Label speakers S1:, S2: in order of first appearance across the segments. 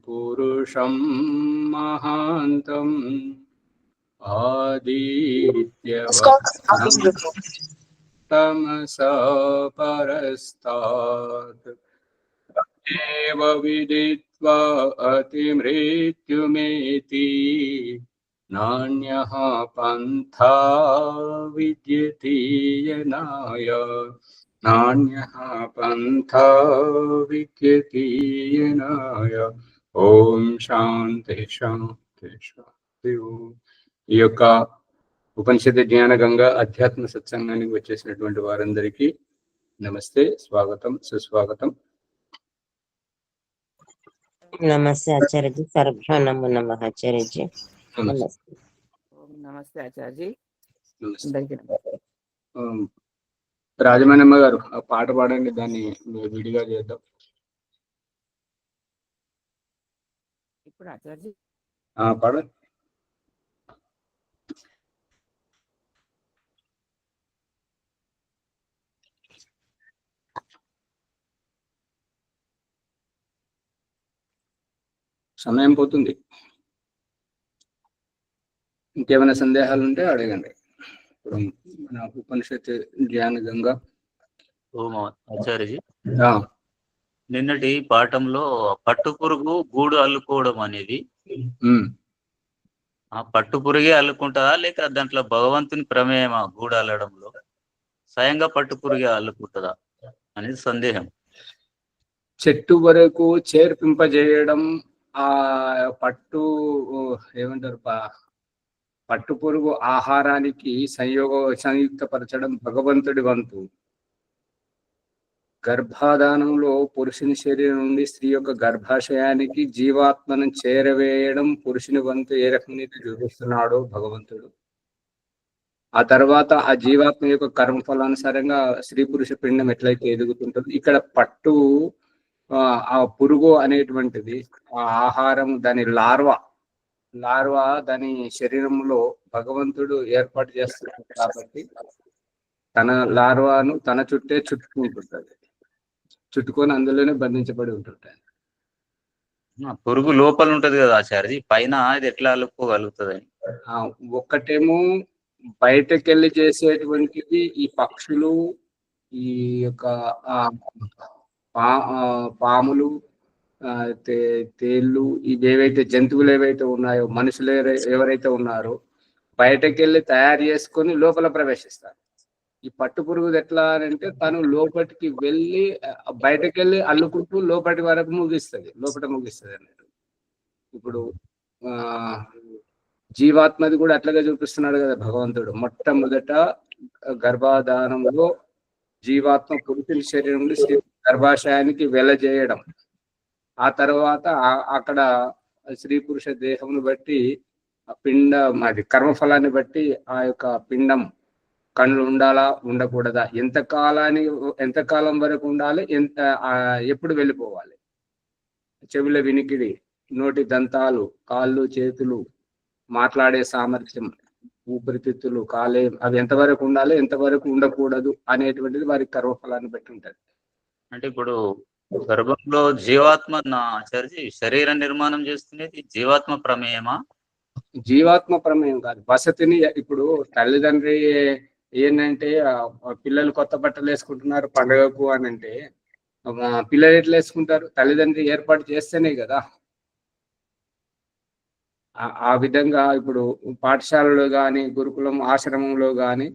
S1: పురుషం మహాంతం ఆదిత్యవర్ణం తమసా పరస్తాత్ ఏవ విదిత్వా అతిమృత్యుమేతి నాన్యః పంథా విద్యతే యనాయ నాన్యః పంథా విద్యతే యనాయ. ఓం శాంతి శాంతి శాంతి. ఈ యొక్క ఉపనిషత్ జ్ఞాన గంగా అధ్యాత్మ సత్సంగానికి వచ్చేసినటువంటి వారందరికీ నమస్తే, స్వాగతం, సుస్వాగతం.
S2: నమస్తే ఆచార్యజీ. సర్భ్యో నమో నమః ఆచార్యజీ. నమస్తే.
S3: నమస్తే ఆచార్యజీ.
S1: రాజమణమ్మ గారు ఆ పాట పాడండి, దాన్ని విడిగా చేద్దాం.
S3: ఇప్పుడు ఆచార్యజీ
S1: పాడండి. సమయం పోతుంది. ఇంకేమైనా సందేహాలు ఉంటే అడగండి. ఇప్పుడు మన ఉపనిషత్ జ్ఞాన గంగా.
S4: ఆచార్యజీ, నిన్నటి పాఠంలో పట్టుపురుగు గూడు అల్లుకోవడం అనేది ఆ పట్టుపురుగే అల్లుకుంటుందా లేక దాంట్లో భగవంతుని ప్రమేయమా గూడు అల్లడంలో? స్వయంగా పట్టుపురుగే అల్లుకుంటుందా అనేది సందేహం.
S1: చెట్టు వరకు చేర్పింపజేయడం, ఆ పట్టు ఏమంటారు, పట్టు పురుగు ఆహారానికి సంయుక్తపరచడం భగవంతుడి వంతు. గర్భాధానంలో పురుషుని శరీరం నుండి స్త్రీ యొక్క గర్భాశయానికి జీవాత్మను చేరవేయడం పురుషుని వంతు ఏ రకంగా చూపిస్తున్నాడో భగవంతుడు. ఆ తర్వాత ఆ జీవాత్మ యొక్క కర్మఫలానుసారంగా స్త్రీ పురుష పిండం ఎట్లయితే ఎదుగుతుంటుందో, ఇక్కడ పట్టు ఆ పురుగు అనేటువంటిది ఆ ఆహారం, దాని లార్వా దాని శరీరంలో భగవంతుడు ఏర్పాటు చేస్తున్నాడు కాబట్టి తన లార్వాను తన చుట్టే చుట్టుకుంటుంటది, చుట్టుకొని అందులోనే బంధించబడి ఉంటుంటది.
S4: పురుగు లోపల ఉంటది కదా ఆచార్యజీ, పైన ఇది ఎట్లా అల్లుకోగలుగుతుంది?
S1: ఒక్కటేమో బయటకెళ్ళి చేసేటువంటిది ఈ పక్షులు, ఈ యొక్క పాములు, తేళ్ళు, ఇవేవైతే జంతువులు ఏవైతే ఉన్నాయో, మనుషులు ఎవరైతే ఉన్నారో బయటకెళ్ళి తయారు చేసుకొని లోపల ప్రవేశిస్తారు. ఈ పట్టు పురుగు ఎట్లా అంటే తను లోపలికి వెళ్ళి బయటకెళ్ళి అల్లుకుంటూ లోపటి వరకు ముగిస్తుంది అన్నట్టు. ఇప్పుడు జీవాత్మది కూడా అట్లాగే చూపిస్తున్నాడు కదా భగవంతుడు. మొట్టమొదట గర్భాధానంలో జీవాత్మ పురుషుని శరీరం నుండి గర్భాశయానికి వెలజేయడం, ఆ తర్వాత అక్కడ స్త్రీ పురుష దేహమును బట్టి ఆ పిండం, అది కర్మఫలాన్ని బట్టి ఆ యొక్క పిండం కళ్ళు ఉండాలా ఉండకూడదా, ఎంతకాలం వరకు ఉండాలి, ఎప్పుడు వెళ్ళిపోవాలి, చెవుల వినికిడి, నోటి దంతాలు, కాళ్ళు చేతులు, మాట్లాడే సామర్థ్యం, ఊపిరితిత్తులు, కాలేయం, అవి ఎంతవరకు ఉండాలి, ఎంతవరకు ఉండకూడదు అనేటువంటిది వారి కర్మఫలాన్ని బట్టి ఉంటుంది.
S4: అంటే ఇప్పుడు గర్భంలో జీవాత్మ ఆచార్యజీ శరీర నిర్మాణం చేస్తున్నది జీవాత్మ ప్రమేయమా?
S1: జీవాత్మ ప్రమేయం కాదు, వసతిని. ఇప్పుడు తల్లిదండ్రి ఏంటంటే పిల్లలు కొత్త బట్టలు వేసుకుంటున్నారు పండుగకు అని అంటే పిల్లలు ఎట్లా వేసుకుంటారు? తల్లిదండ్రి ఏర్పాటు చేస్తేనే కదా. ఆ విధంగా ఇప్పుడు పాఠశాలలో కానీ, గురుకులం ఆశ్రమంలో కానీ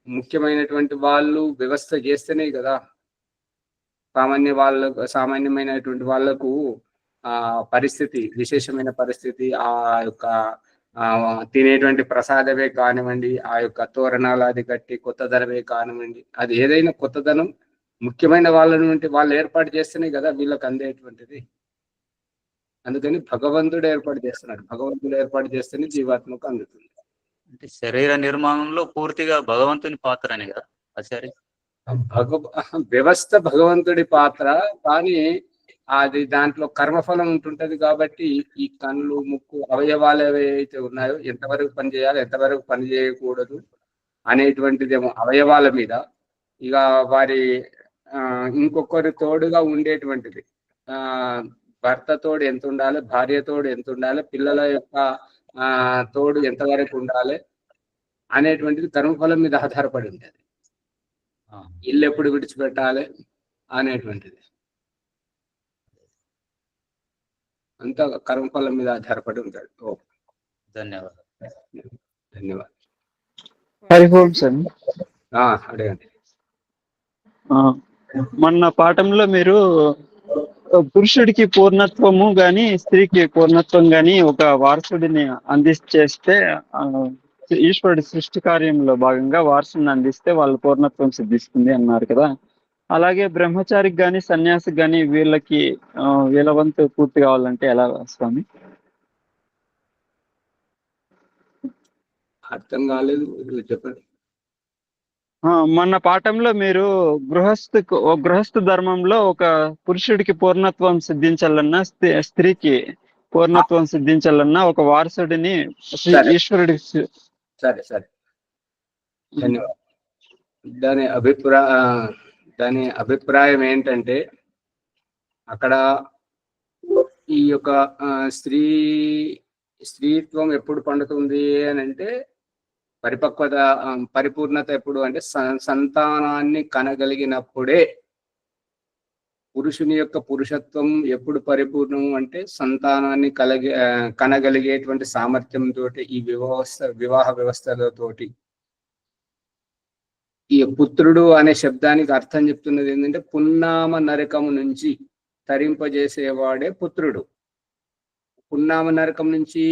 S1: ముఖ్యమైనటువంటి వాళ్ళు వ్యవస్థ చేస్తేనే కదా సామాన్యమైనటువంటి వాళ్ళకు పరిస్థితి, విశేషమైన పరిస్థితి, ఆ యొక్క తినేటువంటి ప్రసాదమే కానివ్వండి, ఆ యొక్క తోరణాలు కట్టి కొత్తదనమే కానివ్వండి, అది ఏదైనా కొత్తదనం ముఖ్యమైన వాళ్ళు ఏర్పాటు చేస్తేనే కదా వీళ్ళకి అందేటువంటిది. అందుకని భగవంతుడు ఏర్పాటు చేస్తున్నాడు, భగవంతుడు ఏర్పాటు చేస్తేనే జీవాత్మకు అందుతుంది.
S4: అంటే శరీర నిర్మాణంలో పూర్తిగా భగవంతుని పాత్రనే కదా ఆచార్య?
S1: వ్యవస్థ భగవంతుడి పాత్ర, కానీ అది దాంట్లో కర్మఫలం ఉంటుంటది కాబట్టి ఈ కళ్ళు, ముక్కు, అవయవాలు ఏవైతే ఉన్నాయో ఎంతవరకు పని చేయాలి, ఎంతవరకు పని చేయకూడదు అనేటువంటిదేమో అవయవాల మీద, ఇక వారి ఇంకొకరి తోడుగా ఉండేటువంటిది భర్త తోడు ఎంత ఉండాలి, భార్య తోడు ఎంత ఉండాలి, పిల్లల యొక్క తోడు ఎంతవరకు ఉండాలి అనేటువంటిది కర్మఫలం మీద ఆధారపడి ఉంటుంది. ఇల్లు ఎప్పుడు విడిచిపెట్టాలి అనేటువంటిది అంతా కర్మఫలం మీద ఆధారపడి ఉంటాడు.
S4: ధన్యవాదాలు.
S1: ధన్యవాదాలు.
S5: హరి ఓం సార్.
S1: అడగండి.
S5: మొన్న పాఠంలో మీరు పురుషుడికి పూర్ణత్వము గాని స్త్రీకి పూర్ణత్వం గాని ఒక వారసుడిని అందించేస్తే ఈశ్వరుడి సృష్టి కార్యంలో భాగంగా వారసుని అందిస్తే వాళ్ళ పూర్ణత్వం సిద్ధిస్తుంది అన్నారు కదా. అలాగే బ్రహ్మచారికి గాని సన్యాసికి గాని వీళ్ళ వంతు పూర్తి కావాలంటే ఎలా స్వామి?
S1: అర్థం కాలేదు, చెప్పండి.
S5: మొన్న పాఠంలో మీరు గృహస్థ ధర్మంలో ఒక పురుషుడికి పూర్ణత్వం సిద్ధించాలన్నా స్త్రీకి పూర్ణత్వం సిద్ధించాలన్నా ఒక వారసుడిని ఈశ్వరుడి.
S1: సరే ధన్యవాదాలు. దాని అభిప్రాయం ఏంటంటే అక్కడ ఈ యొక్క స్త్రీత్వం ఎప్పుడు పండుతుంది అని అంటే పరిపూర్ణత ఎప్పుడు అంటే సంతానాన్ని కనగలిగినప్పుడే. పురుషుని యొక్క పురుషత్వం ఎప్పుడు పరిపూర్ణం అంటే సంతానాన్ని కనగలిగేటువంటి సామర్థ్యంతో ఈ వివాహ వ్యవస్థలతోటి. ఈ పుత్రుడు అనే శబ్దానికి అర్థం చెప్తున్నది ఏంటంటే పున్నామ నరకము నుంచి తరింపజేసేవాడే పుత్రుడు. పున్నామ నరకం నుంచి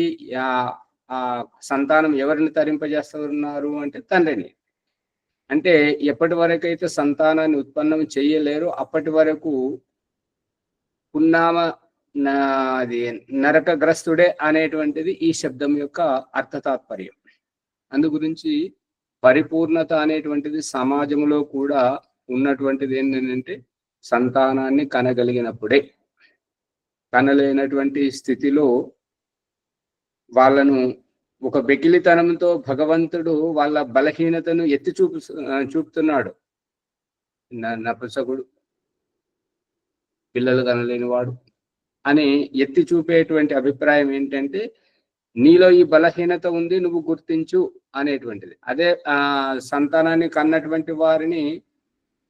S1: ఆ సంతానం ఎవరిని తరింపజేస్తున్నారు అంటే తండ్రిని. అంటే ఎప్పటి వరకు అయితే సంతానాన్ని ఉత్పన్నం చేయలేరు అప్పటి వరకు పున్నామ అది నరకగ్రస్తుడే అనేటువంటిది ఈ శబ్దం యొక్క అర్థతాత్పర్యం. అందు గురించి పరిపూర్ణత అనేటువంటిది సమాజంలో కూడా ఉన్నటువంటిది ఏంటంటే సంతానాన్ని కనగలిగినప్పుడే. కనలేనటువంటి స్థితిలో వాళ్ళను ఒక బెకిలితనంతో భగవంతుడు వాళ్ళ బలహీనతను ఎత్తి చూపుతున్నాడు. నపుంసకుడు, పిల్లలు కనలేనివాడు అని ఎత్తి చూపేటువంటి అభిప్రాయం ఏంటంటే నీలో ఈ బలహీనత ఉంది, నువ్వు గుర్తించు అనేటువంటిది. అదే సంతానాన్ని కన్నటువంటి వారిని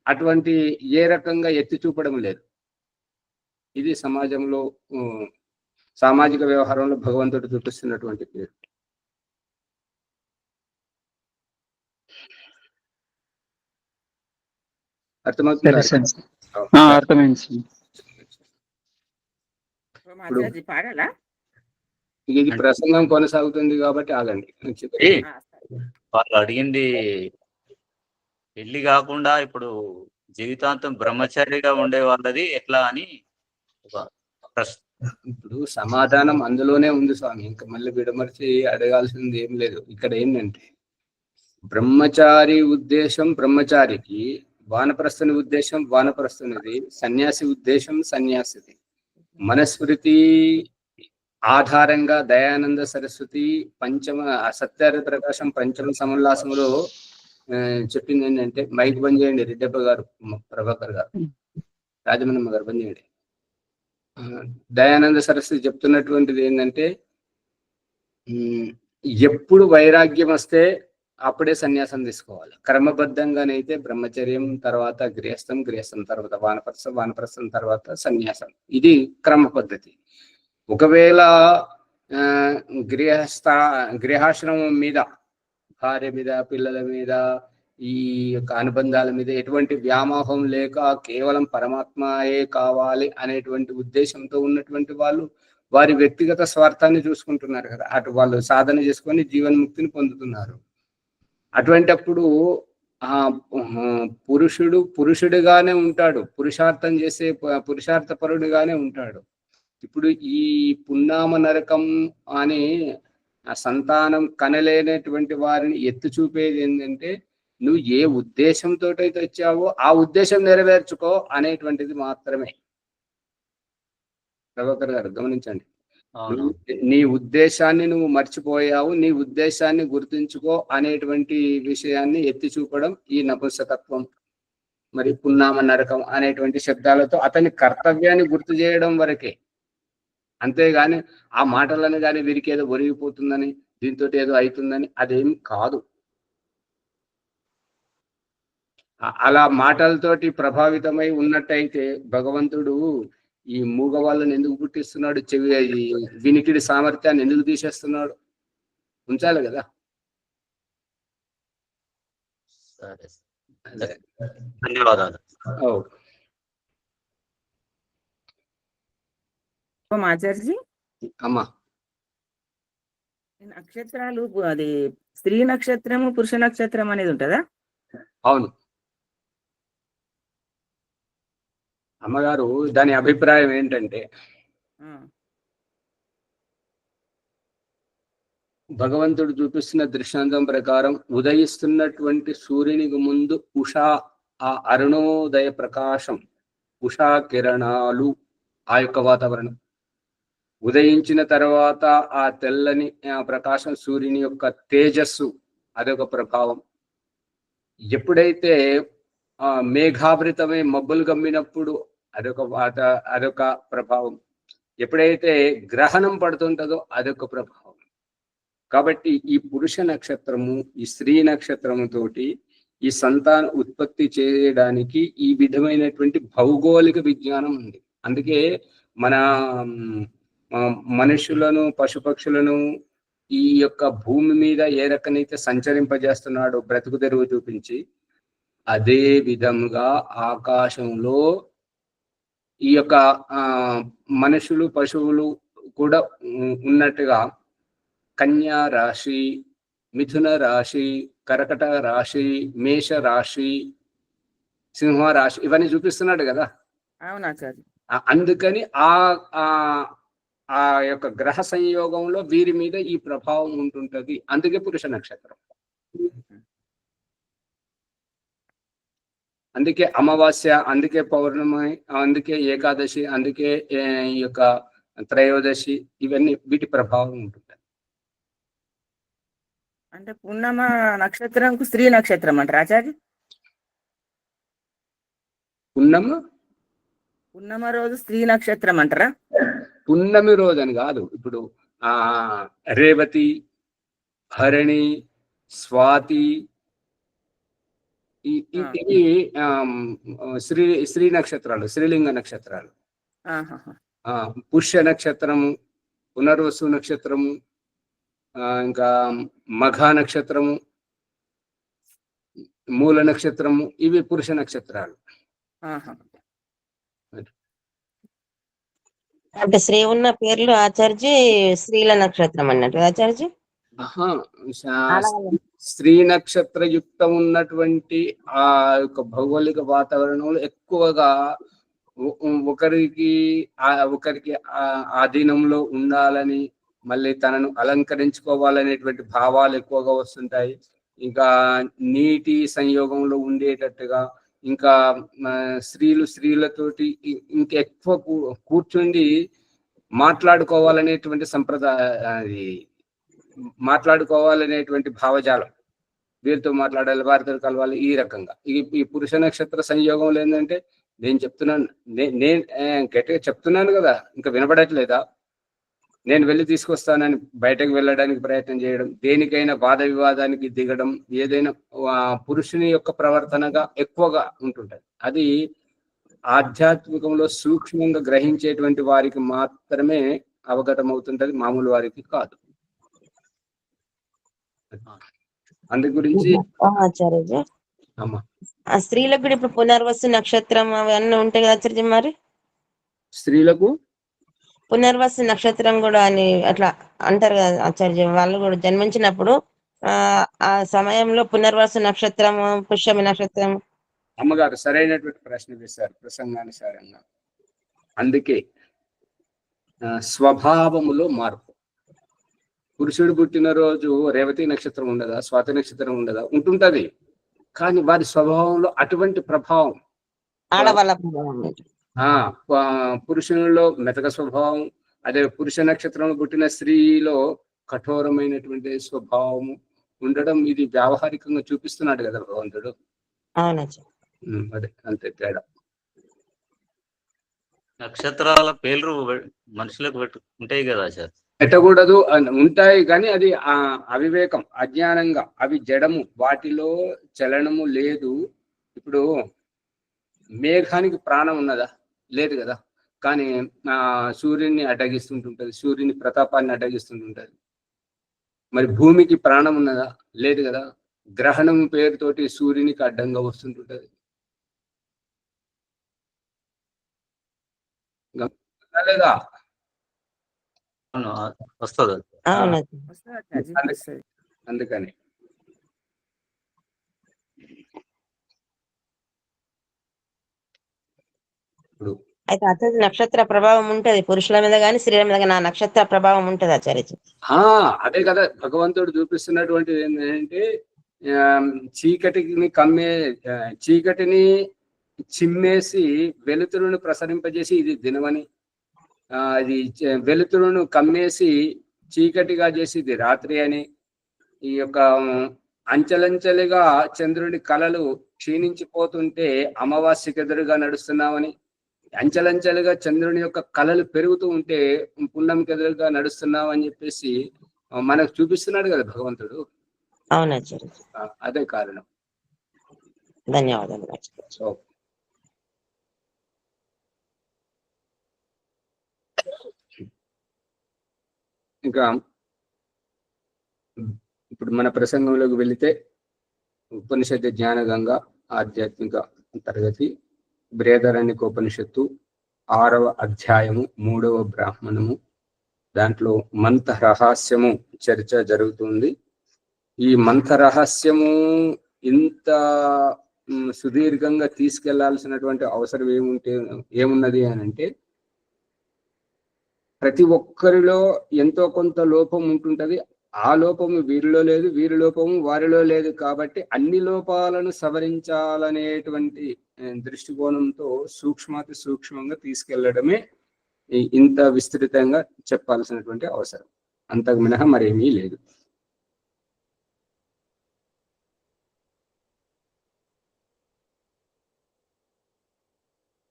S1: అటువంటి ఏ రకంగా ఎత్తి చూపడం లేదు. ఇది సమాజంలో సామాజిక వ్యవహారంలో భగవంతుడు చూపిస్తున్నటువంటి పేరు. అర్థమవుతుంది?
S5: అర్థమైంది.
S3: పాడాలా?
S1: ఇది ప్రసంగం కొనసాగుతుంది కాబట్టి ఆగండి.
S4: వాళ్ళు అడిగింది పెళ్లి కాకుండా ఇప్పుడు జీవితాంతం బ్రహ్మచారిగా ఉండే వాళ్ళది ఎట్లా అని
S1: ఇప్పుడు సమాధానం అందులోనే ఉంది స్వామి. ఇంకా మళ్ళీ విడమర్చి అడగాల్సింది ఏం లేదు. ఇక్కడ ఏంటంటే బ్రహ్మచారి ఉద్దేశం బ్రహ్మచారికి, వానప్రస్థుని ఉద్దేశం వానప్రస్థునిది, సన్యాసి ఉద్దేశం సన్యాసిది. మనస్మృతి ఆధారంగా దయానంద సరస్వతి సత్యార్థ ప్రకాశం పంచమ సమోల్లాసంలో చెప్పింది ఏంటంటే, మైక్ బంద్ చేయండి రెడ్డప్ప గారు, ప్రభాకర్ గారు, రాజమన్నమ్మ గారు బంద్ చేయండి. దయానంద సరస్వతి చెప్తున్నటువంటిది ఏంటంటే ఎప్పుడు వైరాగ్యం వస్తే అప్పుడే సన్యాసం తీసుకోవాలి. క్రమబద్ధంగానైతే బ్రహ్మచర్యం తర్వాత గృహస్థం, గృహస్థం తర్వాత వానప్రస్థం, వానప్రస్థం తర్వాత సన్యాసం. ఇది క్రమ పద్ధతి. ఒకవేళ గృహాశ్రమం మీద, భార్య మీద, పిల్లల మీద, ఈ యొక్క అనుబంధాల మీద ఎటువంటి వ్యామోహం లేక కేవలం పరమాత్మయే కావాలి అనేటువంటి ఉద్దేశంతో ఉన్నటువంటి వాళ్ళు వారి వ్యక్తిగత స్వార్థాన్ని చూసుకుంటున్నారు కదా. అటు వాళ్ళు సాధన చేసుకొని జీవన్ముక్తిని పొందుతున్నారు. అటువంటప్పుడు ఆ పురుషుడిగానే ఉంటాడు, పురుషార్థం చేసే పురుషార్థపరుడిగానే ఉంటాడు. ఇప్పుడు ఈ పున్నామ నరకం అనే సంతానం కనలేనటువంటి వారిని ఎత్తి చూపేది ఏంటంటే నువ్వు ఏ ఉద్దేశంతో అయితే వచ్చావో ఆ ఉద్దేశం నెరవేర్చుకో అనేటువంటిది మాత్రమే. ప్రభాకర్ గారు గమనించండి, నీ ఉద్దేశాన్ని నువ్వు మర్చిపోయావు, నీ ఉద్దేశాన్ని గుర్తుంచుకో అనేటువంటి విషయాన్ని ఎత్తి చూపడం ఈ నపుంసకత్వం. మరి పున్నామ నరకం అనేటువంటి శబ్దాలతో అతని కర్తవ్యాన్ని గుర్తు చేయడం వరకే. అంతేగాని ఆ మాటలను కానీ వీరికి ఏదో ఒరిగిపోతుందని, దీంతో ఏదో అవుతుందని అదేం కాదు. అలా మాటలతోటి ప్రభావితమై ఉన్నట్టయితే భగవంతుడు ఈ మూగ వాళ్ళని ఎందుకు పుట్టిస్తున్నాడు? వినికిడి సామర్థ్యాన్ని ఎందుకు తీసేస్తున్నాడు? ఉంచాలి కదా.
S4: సరే, ధన్యవాదాలు.
S3: ఆచార్యజీ
S1: అమ్మా,
S3: నక్షత్రాలు అది స్త్రీ నక్షత్రము పురుష నక్షత్రం అనేది ఉంటుందా?
S1: అవును అమ్మగారు, దాని అభిప్రాయం ఏంటంటే భగవంతుడు చూపిస్తున్న దృష్టాంతం ప్రకారం ఉదయిస్తున్నటువంటి సూర్యునికి ముందు ఉషా, ఆ అరుణోదయ ప్రకాశం, ఉషా కిరణాలు, ఆ యొక్క వాతావరణం ఉదయించిన తర్వాత ఆ తెల్లని ప్రకాశం, సూర్యుని యొక్క తేజస్సు, అదొక ప్రభావం. ఎప్పుడైతే మేఘావృతమై మబ్బులు గమ్మినప్పుడు అదొక ప్రభావం. ఎప్పుడైతే గ్రహణం పడుతుంటుందో అదొక ప్రభావం. కాబట్టి ఈ పురుష నక్షత్రము, ఈ స్త్రీ నక్షత్రముతోటి ఈ సంతాన ఉత్పత్తి చేయడానికి ఈ విధమైనటువంటి భౌగోళిక విజ్ఞానం ఉంది. అందుకే మన మనుషులను, పశుపక్షులను ఈ యొక్క భూమి మీద ఏ రకనైతే సంచరింపజేస్తున్నాడో బ్రతుకు తెరువు చూపించి, అదే విధంగా ఆకాశంలో ఈ యొక్క మనుషులు, పశువులు కూడా ఉన్నట్టుగా కన్యా రాశి, మిథున రాశి, కర్కట రాశి, మేష రాశి, సింహ రాశి ఇవన్నీ చూపిస్తున్నాడు కదా.
S3: అవునా సార్?
S1: అందుకని ఆ యొక్క గ్రహ సంయోగంలో వీరి మీద ఈ ప్రభావం ఉంటుంటది. అందుకే పురుష నక్షత్రం. అందుకే అమావాస్య, అందుకే పౌర్ణమి, అందుకే ఏకాదశి, అందుకే ఈ యొక్క త్రయోదశి, ఇవన్నీ వీటి ప్రభావం ఉంటుంది.
S3: అంటే పున్నమ నక్షత్రం స్త్రీ నక్షత్రం అంటారు ఆచార్య? పున్నమ రోజు స్త్రీ నక్షత్రం అంటారా?
S1: పున్నమి రోజు అని కాదు. ఇప్పుడు రేవతి, భరణి, స్వాతి, ఇవి స్త్రీ నక్షత్రాలు, స్త్రీలింగ నక్షత్రాలు. పుష్య నక్షత్రము, పునర్వసు నక్షత్రము, ఇంకా మఘ నక్షత్రము, మూల నక్షత్రము, ఇవి పురుష నక్షత్రాలు.
S2: అంటే స్త్రీ ఉన్న పేర్లు ఆచార్జీ స్త్రీల నక్షత్రం అన్నట్టు ఆచార్జీ.
S1: స్త్రీ నక్షత్ర యుక్తం ఉన్నటువంటి ఆ యొక్క భౌగోళిక వాతావరణంలో ఎక్కువగా ఒకరికి ఆధీనంలో ఉండాలని, మళ్ళీ తనను అలంకరించుకోవాలనేటువంటి భావాలు ఎక్కువగా వస్తుంటాయి. ఇంకా నీటి సంయోగంలో ఉండేటట్టుగా, ఇంకా స్త్రీలతోటి ఇంకెక్కువ కూర్చుండి మాట్లాడుకోవాలనేటువంటి మాట్లాడుకోవాలనేటువంటి భావజాలం, వీరితో మాట్లాడాలి, వారితో కలవాలి, ఈ రకంగా. ఈ పురుష నక్షత్ర సంయోగంలో ఏంటంటే, నేను చెప్తున్నాను, నేను గట్టిగా చెప్తున్నాను కదా, ఇంకా వినపడట్లేదా? నేను వెళ్ళి తీసుకొస్తానని బయటకు వెళ్ళడానికి ప్రయత్నం చేయడం, దేనికైనా వాద వివాదానికి దిగడం, ఏదైనా పురుషుని యొక్క ప్రవర్తనగా ఎక్కువగా ఉంటుంటది. అది ఆధ్యాత్మికంలో సూక్ష్మంగా గ్రహించేటువంటి వారికి మాత్రమే అవగతం అవుతుంటది, మామూలు వారికి కాదు. అందు గురించి
S2: స్త్రీలకు కూడా ఇప్పుడు పునర్వసు నక్షత్రం అవన్నీ ఉంటాయి కదా ఆచార్య. మరి
S1: స్త్రీలకు
S2: పునర్వసు నక్షత్రం కూడా అని అట్లా అంటారు కదా ఆచార్య. వాళ్ళు కూడా జన్మించినప్పుడు ఆ సమయంలో పునర్వసు నక్షత్రము, పుష్యమి నక్షత్రం.
S1: అమ్మగారు సరైనటువంటి ప్రశ్న వేశారు ప్రసంగానుసారంగా. అందుకే స్వభావములో మార్పు. పురుషుడు పుట్టినరోజు రేవతి నక్షత్రం ఉండదా, స్వాతి నక్షత్రం ఉండదా? ఉంటుంటది. కానీ వారి స్వభావంలో అటువంటి ప్రభావం,
S2: ఆడవాళ్ళ
S1: పురుషునిలో మెతక స్వభావం, అదే పురుష నక్షత్రంలో పుట్టిన స్త్రీలో కఠోరమైనటువంటి స్వభావము ఉండడం, ఇది వ్యావహారికంగా చూపిస్తున్నాడు కదా భగవంతుడు. అదే అంతే తేడా.
S4: నక్షత్రాల పేర్లు మనుషులకు ఉంటాయి కదా సార్.
S1: పెట్టకూడదు ఉంటాయి, కానీ అది అవివేకం, అజ్ఞానంగా. అవి జడము, వాటిలో చలనము లేదు. ఇప్పుడు మేఘానికి ప్రాణం ఉన్నదా? లేదు కదా. కానీ సూర్యుని అడ్డగిస్తుంటుంటది, సూర్యుని ప్రతాపాన్ని అడ్డగిస్తుంటుంటది. మరి భూమికి ప్రాణం ఉన్నదా? లేదు కదా. గ్రహణం పేరుతోటి సూర్యునికి అడ్డంగా వస్తుంటుంటది లేదా?
S4: వస్తుంది.
S1: అందుకని
S2: అయితే అతడి నక్షత్ర ప్రభావం ఉంటది పురుషుల మీద కానీ స్త్రీల మీద కానీ. ఆ నక్షత్ర ప్రభావం ఉంటది ఆచార్య.
S1: అదే కదా భగవంతుడు చూపిస్తున్నటువంటిది ఏంటంటే, చీకటిని చిమ్మేసి వెలుతురును ప్రసరింపజేసి ఇది దినమని, ఇది వెలుతురును కమ్మేసి చీకటిగా చేసి ఇది రాత్రి అని, ఈ యొక్క అంచెలంచెలుగా చంద్రుని కళలు క్షీణించిపోతుంటే అమావాస్యకు ఎదురుగా నడుస్తున్నామని, అంచెలంచెలుగా చంద్రుని యొక్క కళలు పెరుగుతూ ఉంటే పుణ్యంకి ఎదురుగా నడుస్తున్నాం అని చెప్పేసి మనకు చూపిస్తున్నాడు కదా భగవంతుడు.
S2: అవునాచార్య.
S1: అదే కారణం.
S2: ధన్యవాదాలు.
S1: ఇంకా ఇప్పుడు మన ప్రసంగంలోకి వెళితే, ఉపనిషత్తు జ్ఞానగంగ ఆధ్యాత్మిక తరగతి బృహదారణ్యకోపనిషత్తు 6వ అధ్యాయము 3వ బ్రాహ్మణము. దాంట్లో మంత్ర రహస్యము చర్చ జరుగుతుంది. ఈ మంత్ర రహస్యము ఇంత సుదీర్ఘంగా తీసుకెళ్లాల్సినటువంటి అవసరం ఏమున్నది అని అంటే, ప్రతి ఒక్కరిలో ఎంతో కొంత లోపం ఉంటుంటది. ఆ లోపము వీరిలో లేదు, వీరి లోపము వారిలో లేదు. కాబట్టి అన్ని లోపాలను సవరించాలనేటువంటి దృష్టికోణంతో సూక్ష్మాతి సూక్ష్మంగా తీసుకెళ్లడమే ఇంత విస్తృతంగా చెప్పాల్సినటువంటి అవసరం. అంతకు మినహా మరేమీ లేదు.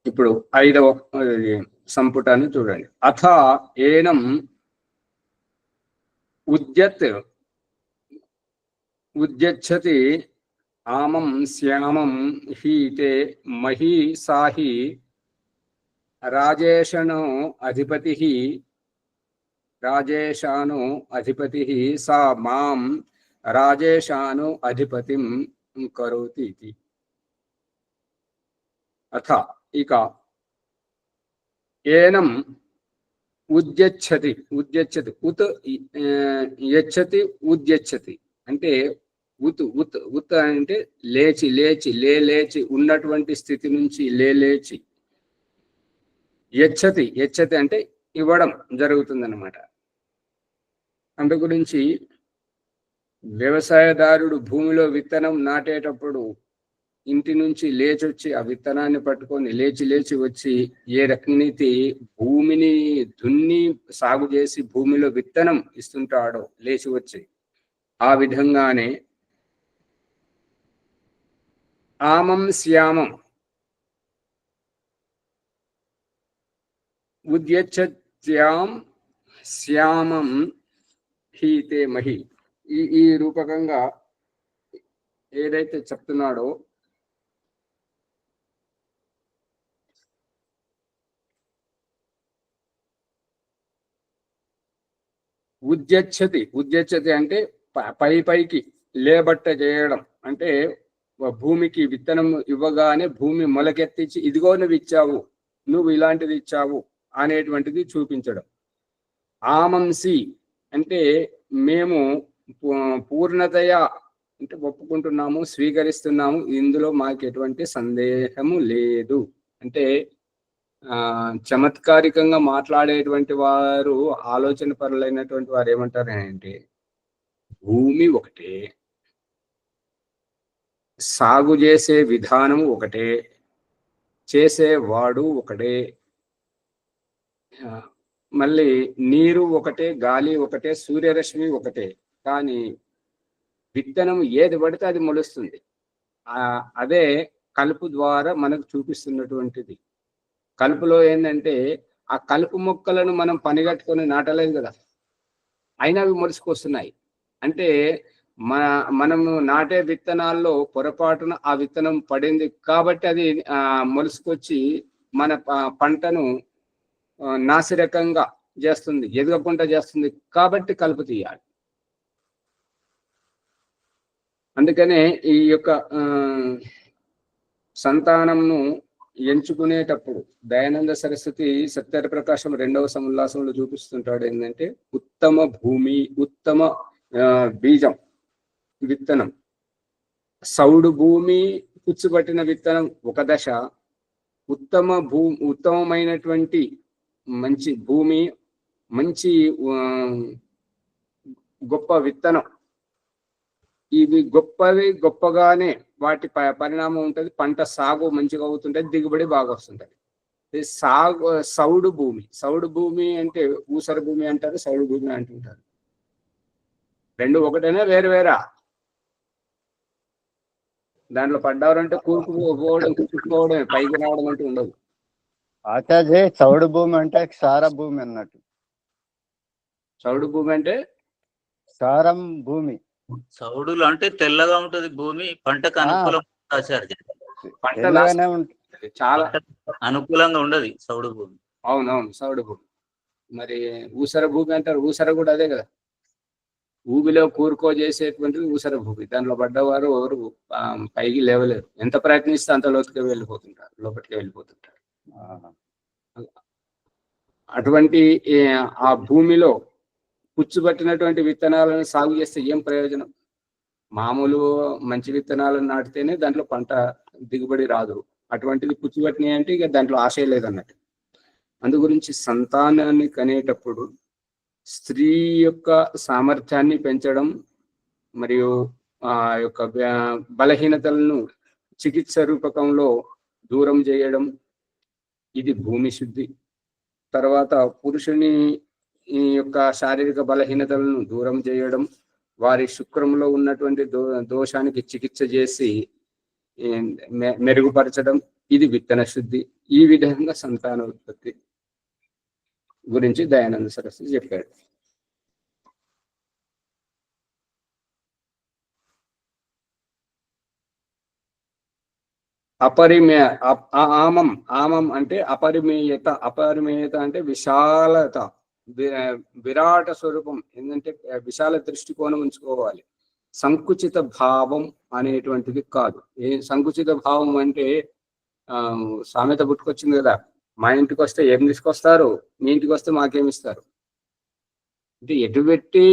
S1: ఇప్పుడు 5వ సంపుటాన్ని చూడండి. అథ ఏనం ఉద్యచ్చతి ఆమం శ్యామం హీతే మహీ సాహి రాజేషానో అధిపతి సా మాం రాజేషాను అధిపతిం కరోతి. అథ ఇక ఏనం ఉద్యచ్చతి ఉత్ యచ్చతి ఉద్యచ్చతి అంటే ఉత్ అంటే లేచి ఉన్నటువంటి స్థితి నుంచి లేచి, యచ్చతి అంటే ఇవ్వడం జరుగుతుందన్నమాట. అందు గురించి వ్యవసాయదారుడు భూమిలో విత్తనం నాటేటప్పుడు ఇంటి నుంచి లేచొచ్చి ఆ విత్తనాన్ని పట్టుకొని లేచి వచ్చి ఏ రకనైతే భూమిని దున్ని సాగు చేసి భూమిలో విత్తనం ఇస్తుంటాడో లేచి వచ్చి, ఆ విధంగానే ఆమం శ్యామం ఉద్యచ్ఛత్యాం శ్యామం హీతే మహి, ఈ రూపకంగా ఏదైతే చెప్తున్నాడో ఉద్యచ్చతి అంటే పైకి లేబట్ట చేయడం. అంటే భూమికి విత్తనం ఇవ్వగానే భూమి మొలకెత్తించి ఇదిగో నువ్వు ఇచ్చావు, నువ్వు ఇలాంటిది ఇచ్చావు అనేటువంటిది చూపించడం. ఆమంసి అంటే మేము పూర్ణతయ అంటే ఒప్పుకుంటున్నాము, స్వీకరిస్తున్నాము, ఇందులో మాకు ఎటువంటి సందేహము లేదు. అంటే చమత్కారికంగా మాట్లాడేటువంటి వారు, ఆలోచన పరులైనటువంటి వారు ఏమంటారంటే, భూమి ఒకటే, సాగు చేసే విధానం ఒకటే, చేసేవాడు ఒకటే, మళ్ళీ నీరు ఒకటే, గాలి ఒకటే, సూర్యరశ్మి ఒకటే. కానీ విత్తనం ఏది పడితే అది మొలుస్తుంది. అదే కలుపు ద్వారా మనకు చూపిస్తున్నటువంటిది. కలుపులో ఏంటంటే ఆ కలుపు మొక్కలను మనం పనిగట్టుకొని నాటలేదు కదా, అయినా అవి మొలుసుకొస్తున్నాయి. అంటే మనము నాటే విత్తనాల్లో పొరపాటున ఆ విత్తనం పడింది కాబట్టి అది మొలుసుకొచ్చి మన పంటను నాసిరకంగా చేస్తుంది, ఎదగకుండా చేస్తుంది. కాబట్టి కలుపు తీయాలి. అందుకనే ఈ యొక్క సంతానంను ఎంచుకునేటప్పుడు దయానంద సరస్వతి సత్యర ప్రకాశం 2వ సముల్లాసంలో చూపిస్తుంటాడు. ఏంటంటే ఉత్తమ భూమి, ఉత్తమ బీజం, విత్తనం. సౌడు భూమి, పుచ్చుపట్టిన విత్తనం ఒక దశ. ఉత్తమమైనటువంటి మంచి భూమి, మంచి గొప్ప విత్తనం, ఇవి గొప్పగానే వాటి పరిణామం ఉంటుంది. పంట సాగు మంచిగా అవుతుంటది, దిగుబడి బాగా వస్తుంటది. సౌడు భూమి అంటే ఊసర భూమి అంటారు, సౌడు భూమి అంటుంటారు. రెండు ఒకటైనా వేరు వేరా? దాంట్లో పడ్డారంటే కూర్చుకోవడం పైకి రావడం అంటూ ఉండదు.
S6: ఆచార్య, చౌడు భూమి అంటే క్షార భూమి అన్నట్టు.
S1: చౌడు భూమి అంటే
S6: సారం భూమి.
S4: చౌడులు అంటే తెల్లగా ఉంటది భూమి, పంటకు అనుకూలం. ఆచార్య,
S1: పంటలాగానే ఉంటుంది, చాలా
S4: అనుకూలంగా ఉండదు చౌడు భూమి.
S1: అవునవును, చౌడు భూమి. మరి ఊసర భూమి అంటారు, ఊసర కూడా అదే కదా. ఊబిలో కూరుకో చేసేటువంటిది ఊసర భూమి. దాంట్లో పడ్డవారు ఎవరు పైకి లేవలేరు. ఎంత ప్రయత్నిస్తే అంత లోతుగా లోపలికి వెళ్ళిపోతుంటారు. అటువంటి ఆ భూమిలో పుచ్చుపట్టినటువంటి విత్తనాలను సాగు చేస్తే ఏం ప్రయోజనం? మామూలు మంచి విత్తనాలను నాటితేనే దాంట్లో పంట దిగుబడి రాదు. అటువంటిది పుచ్చుపట్టినాయి అంటే ఇక దాంట్లో ఆశ లేదన్నట్టు. అందు గురించి సంతానాన్ని కనేటప్పుడు స్త్రీ యొక్క సామర్థ్యాన్ని పెంచడం మరియు ఆ యొక్క బలహీనతలను చికిత్స రూపకంలో దూరం చేయడం, ఇది భూమి శుద్ధి. తర్వాత పురుషుని యొక్క శారీరక బలహీనతలను దూరం చేయడం, వారి శుక్రంలో ఉన్నటువంటి దోషానికి చికిత్స చేసి మెరుగుపరచడం, ఇది విత్తన శుద్ధి. ఈ విధంగా సంతాన ఉత్పత్తి గురించి దయానంద సరస్వతి చెప్పాడు. ఆమం అంటే అపరిమేయత. అపరిమేయత అంటే విశాలత, విరాట స్వరూపం. ఏంటంటే విశాల దృష్టికోణం ఉంచుకోవాలి. సంకుచిత భావం అనేటువంటిది కాదు. సంకుచిత భావం అంటే సామెత పుట్టుకొచ్చింది కదా, మా ఇంటికి వస్తే ఏం తీసుకొస్తారు, మీ ఇంటికి వస్తే మాకేమిస్తారు. అంటే ఎటుబెట్టి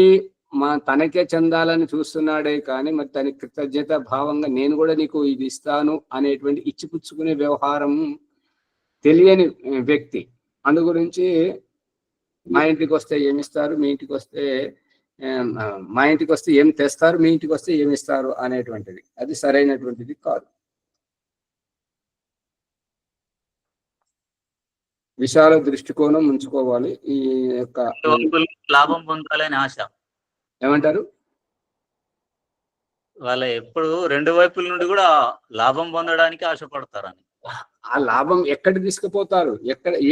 S1: తనకే చెందాలని చూస్తున్నాడే కానీ మరి తన కృతజ్ఞత భావంగా నేను కూడా నీకు ఇది ఇస్తాను అనేటువంటి ఇచ్చిపుచ్చుకునే వ్యవహారం తెలియని వ్యక్తి. అందు గురించి మా ఇంటికి వస్తే ఏమిస్తారు, మీ ఇంటికి వస్తే మా ఇంటికి వస్తే ఏం తెస్తారు, మీ ఇంటికి వస్తే ఏమిస్తారు అనేటువంటిది అది సరైనటువంటిది కాదు. విశాల దృష్టికోణం ఉంచుకోవాలి. ఈ యొక్క
S4: లాభం పొందాలని ఆశ.
S1: ఏమంటారు?
S4: వాళ్ళ ఎప్పుడు రెండు వైపుల నుండి కూడా లాభం పొందడానికి ఆశపడతారని.
S1: ఆ లాభం ఎక్కడి తీసుకుపోతారు,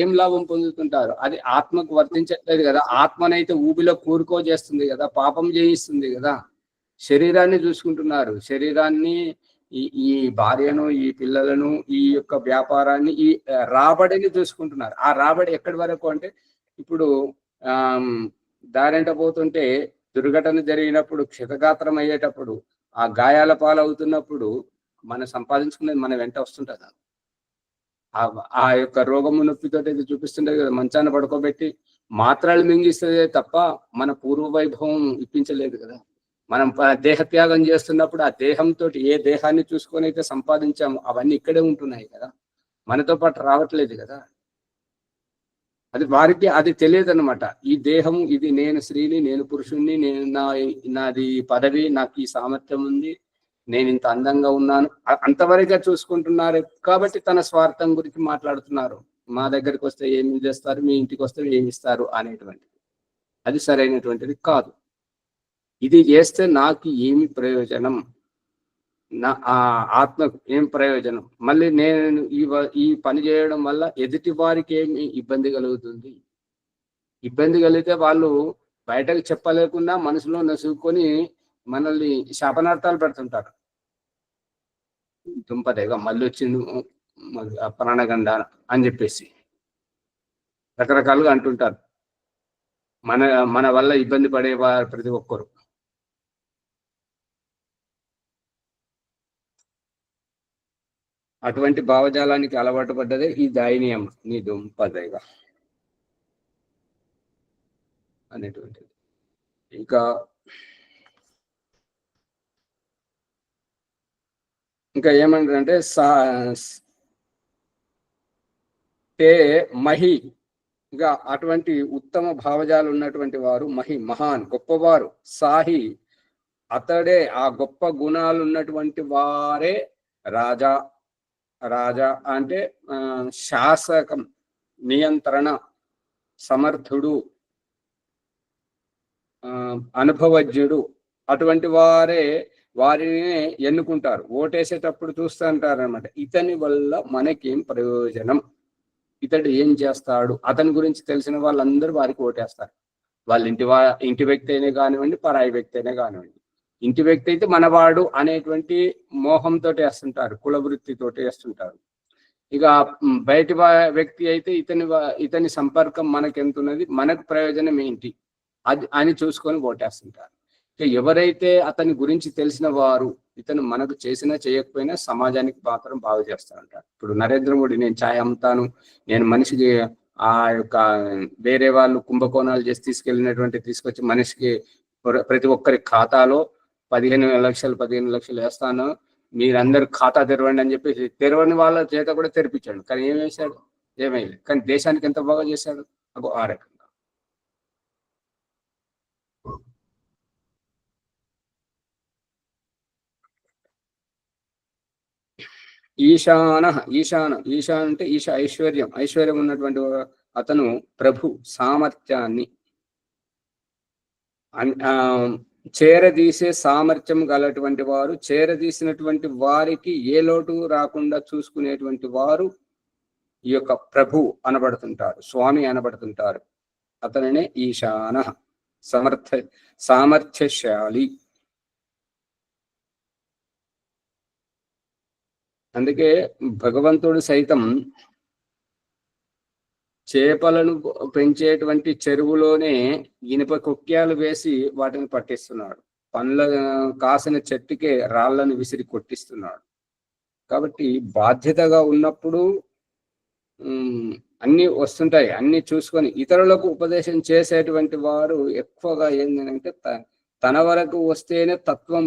S1: ఏం లాభం పొందుతుంటారు? అది ఆత్మకు వర్తించట్లేదు కదా. ఆత్మనైతే ఊబిలో కూరుకో చేస్తుంది కదా, పాపం చేయిస్తుంది కదా. శరీరాన్ని చూసుకుంటున్నారు, శరీరాన్ని, ఈ భార్యను, ఈ పిల్లలను, ఈ యొక్క వ్యాపారాన్ని, ఈ రాబడిని చూసుకుంటున్నారు. ఆ రాబడి ఎక్కడి వరకు అంటే ఇప్పుడు దారింట పోతుంటే దుర్ఘటన జరిగినప్పుడు, క్షతగాత్రం అయ్యేటప్పుడు, ఆ గాయాల పాలవుతున్నప్పుడు మనం సంపాదించుకునేది మన వెంట వస్తుంటుందా? ఆ యొక్క రోగము నొప్పితో చూపిస్తుంటది కదా, మంచాన్ని పడుకోబెట్టి మాత్రలు మింగిస్తే తప్ప మన పూర్వ వైభవం ఇప్పించలేదు కదా. మనం దేహత్యాగం చేస్తున్నప్పుడు ఆ దేహంతో ఏ దేహాన్ని చూసుకొని అయితే సంపాదించాము అవన్నీ ఇక్కడే ఉంటున్నాయి కదా, మనతో పాటు రావట్లేదు కదా. అది వారికి అది తెలియదు అనమాట. ఈ దేహం ఇది, నేను స్త్రీని, నేను పురుషుణ్ణి, నేను నాది పదవి, నాకు ఈ సామర్థ్యం ఉంది, నేను ఇంత అందంగా ఉన్నాను, అంతవరకే చూసుకుంటున్నారు. కాబట్టి తన స్వార్థం గురించి మాట్లాడుతున్నారు. మా దగ్గరికి వస్తే ఏమి చేస్తారు, మీ ఇంటికి వస్తే ఏమి ఇస్తారు అనేటువంటిది అది సరైనటువంటిది కాదు. ఇది చేస్తే నాకు ఏమి ప్రయోజనం, నా ఆత్మకు ఏం ప్రయోజనం, మళ్ళీ నేను ఈ పని చేయడం వల్ల ఎదుటి వారికి ఏమి ఇబ్బంది కలుగుతుంది. ఇబ్బంది కలిగితే వాళ్ళు బయటకు చెప్పలేకుండా మనసులో నసుకొని మనల్ని శాపనార్థాలు పెడుతుంటారు. దుంపదేగా మళ్ళీ వచ్చింది ప్రాణగండ అని చెప్పేసి రకరకాలుగా అంటుంటారు. మన వల్ల ఇబ్బంది పడేవారు ప్రతి ఒక్కరు. అటువంటి భావజాలానికి అలవాటు పడ్డదే ఈ దైన్యం, నీ దుంపదేగా అనేటువంటిది. ఇంకా ఏమంటారంటే మహి, ఇంకా అటువంటి ఉత్తమ భావజాలు ఉన్నటువంటి వారు మహాన్ గొప్పవారు. సాహి అతడే, ఆ గొప్ప గుణాలు ఉన్నటువంటి వారే రాజా. రాజా అంటే శాసకం, నియంత్రణ, సమర్థుడు, అనుభవజ్ఞుడు. అటువంటి వారిని ఎన్నుకుంటారు. ఓటేసేటప్పుడు చూస్తూ ఉంటారు అనమాట, ఇతని వల్ల మనకేం ప్రయోజనం, ఇతడు ఏం చేస్తాడు, అతని గురించి తెలిసిన వాళ్ళందరూ వారికి ఓటేస్తారు. వాళ్ళ ఇంటి వ్యక్తి అయినా కానివ్వండి, పరాయి వ్యక్తి అయినా కానివ్వండి. ఇంటి వ్యక్తి అయితే మనవాడు అనేటువంటి మోహంతో వేస్తుంటారు, కుల వృత్తితోటి వేస్తుంటారు. ఇక బయటి వ్యక్తి అయితే ఇతని సంపర్కం మనకెంత ఉన్నది, మనకు ప్రయోజనం ఏంటి అని చూసుకొని ఓటేస్తుంటారు. ఎవరైతే అతని గురించి తెలిసిన వారు, ఇతను మనకు చేసినా చేయకపోయినా సమాజానికి మాత్రం బాగు చేస్తూ ఉంటారు. ఇప్పుడు నరేంద్ర మోడీ, నేను ఛాయ్ అమ్ముతాను, నేను మనిషికి ఆ యొక్క వేరే వాళ్ళు కుంభకోణాలు చేసి తీసుకొచ్చి మనిషికి ప్రతి ఒక్కరి ఖాతాలో 15 లక్షలు వేస్తాను, మీరందరూ ఖాతా తెరవండి అని చెప్పేసి తెరవని వాళ్ళ చేత కూడా తెరిపించాడు. కానీ ఏం వేశాడు? ఏమైలేదు. కానీ దేశానికి ఎంత బాగా చేశాడు. ఆ రకంగా ఈశాన అంటే ఐశ్వర్యం ఉన్నటువంటి అతను ప్రభు సామర్థ్యాన్ని చేరదీసే సామర్థ్యం గలటువంటి వారు, చేరదీసినటువంటి వారికి ఏ లోటు రాకుండా చూసుకునేటువంటి వారు ఈ యొక్క ప్రభు అనబడుతుంటారు, స్వామి అనబడుతుంటారు. అతనినే ఈశాన, సామర్థ్యశాలి. అందుకే భగవంతుడు సైతం చేపలను పెంచేటువంటి చెరువులోనే ఇనుప కుక్యాలు వేసి వాటిని పట్టిస్తున్నాడు. పండ్ల కాసిన చెట్టుకే రాళ్లను విసిరి కొట్టిస్తున్నాడు. కాబట్టి బాధ్యతగా ఉన్నప్పుడు అన్ని వస్తుంటాయి, అన్ని చూసుకొని ఇతరులకు ఉపదేశం చేసేటువంటి వారు ఎక్కువగా ఏంటంటే తన వరకు వస్తేనే తత్వం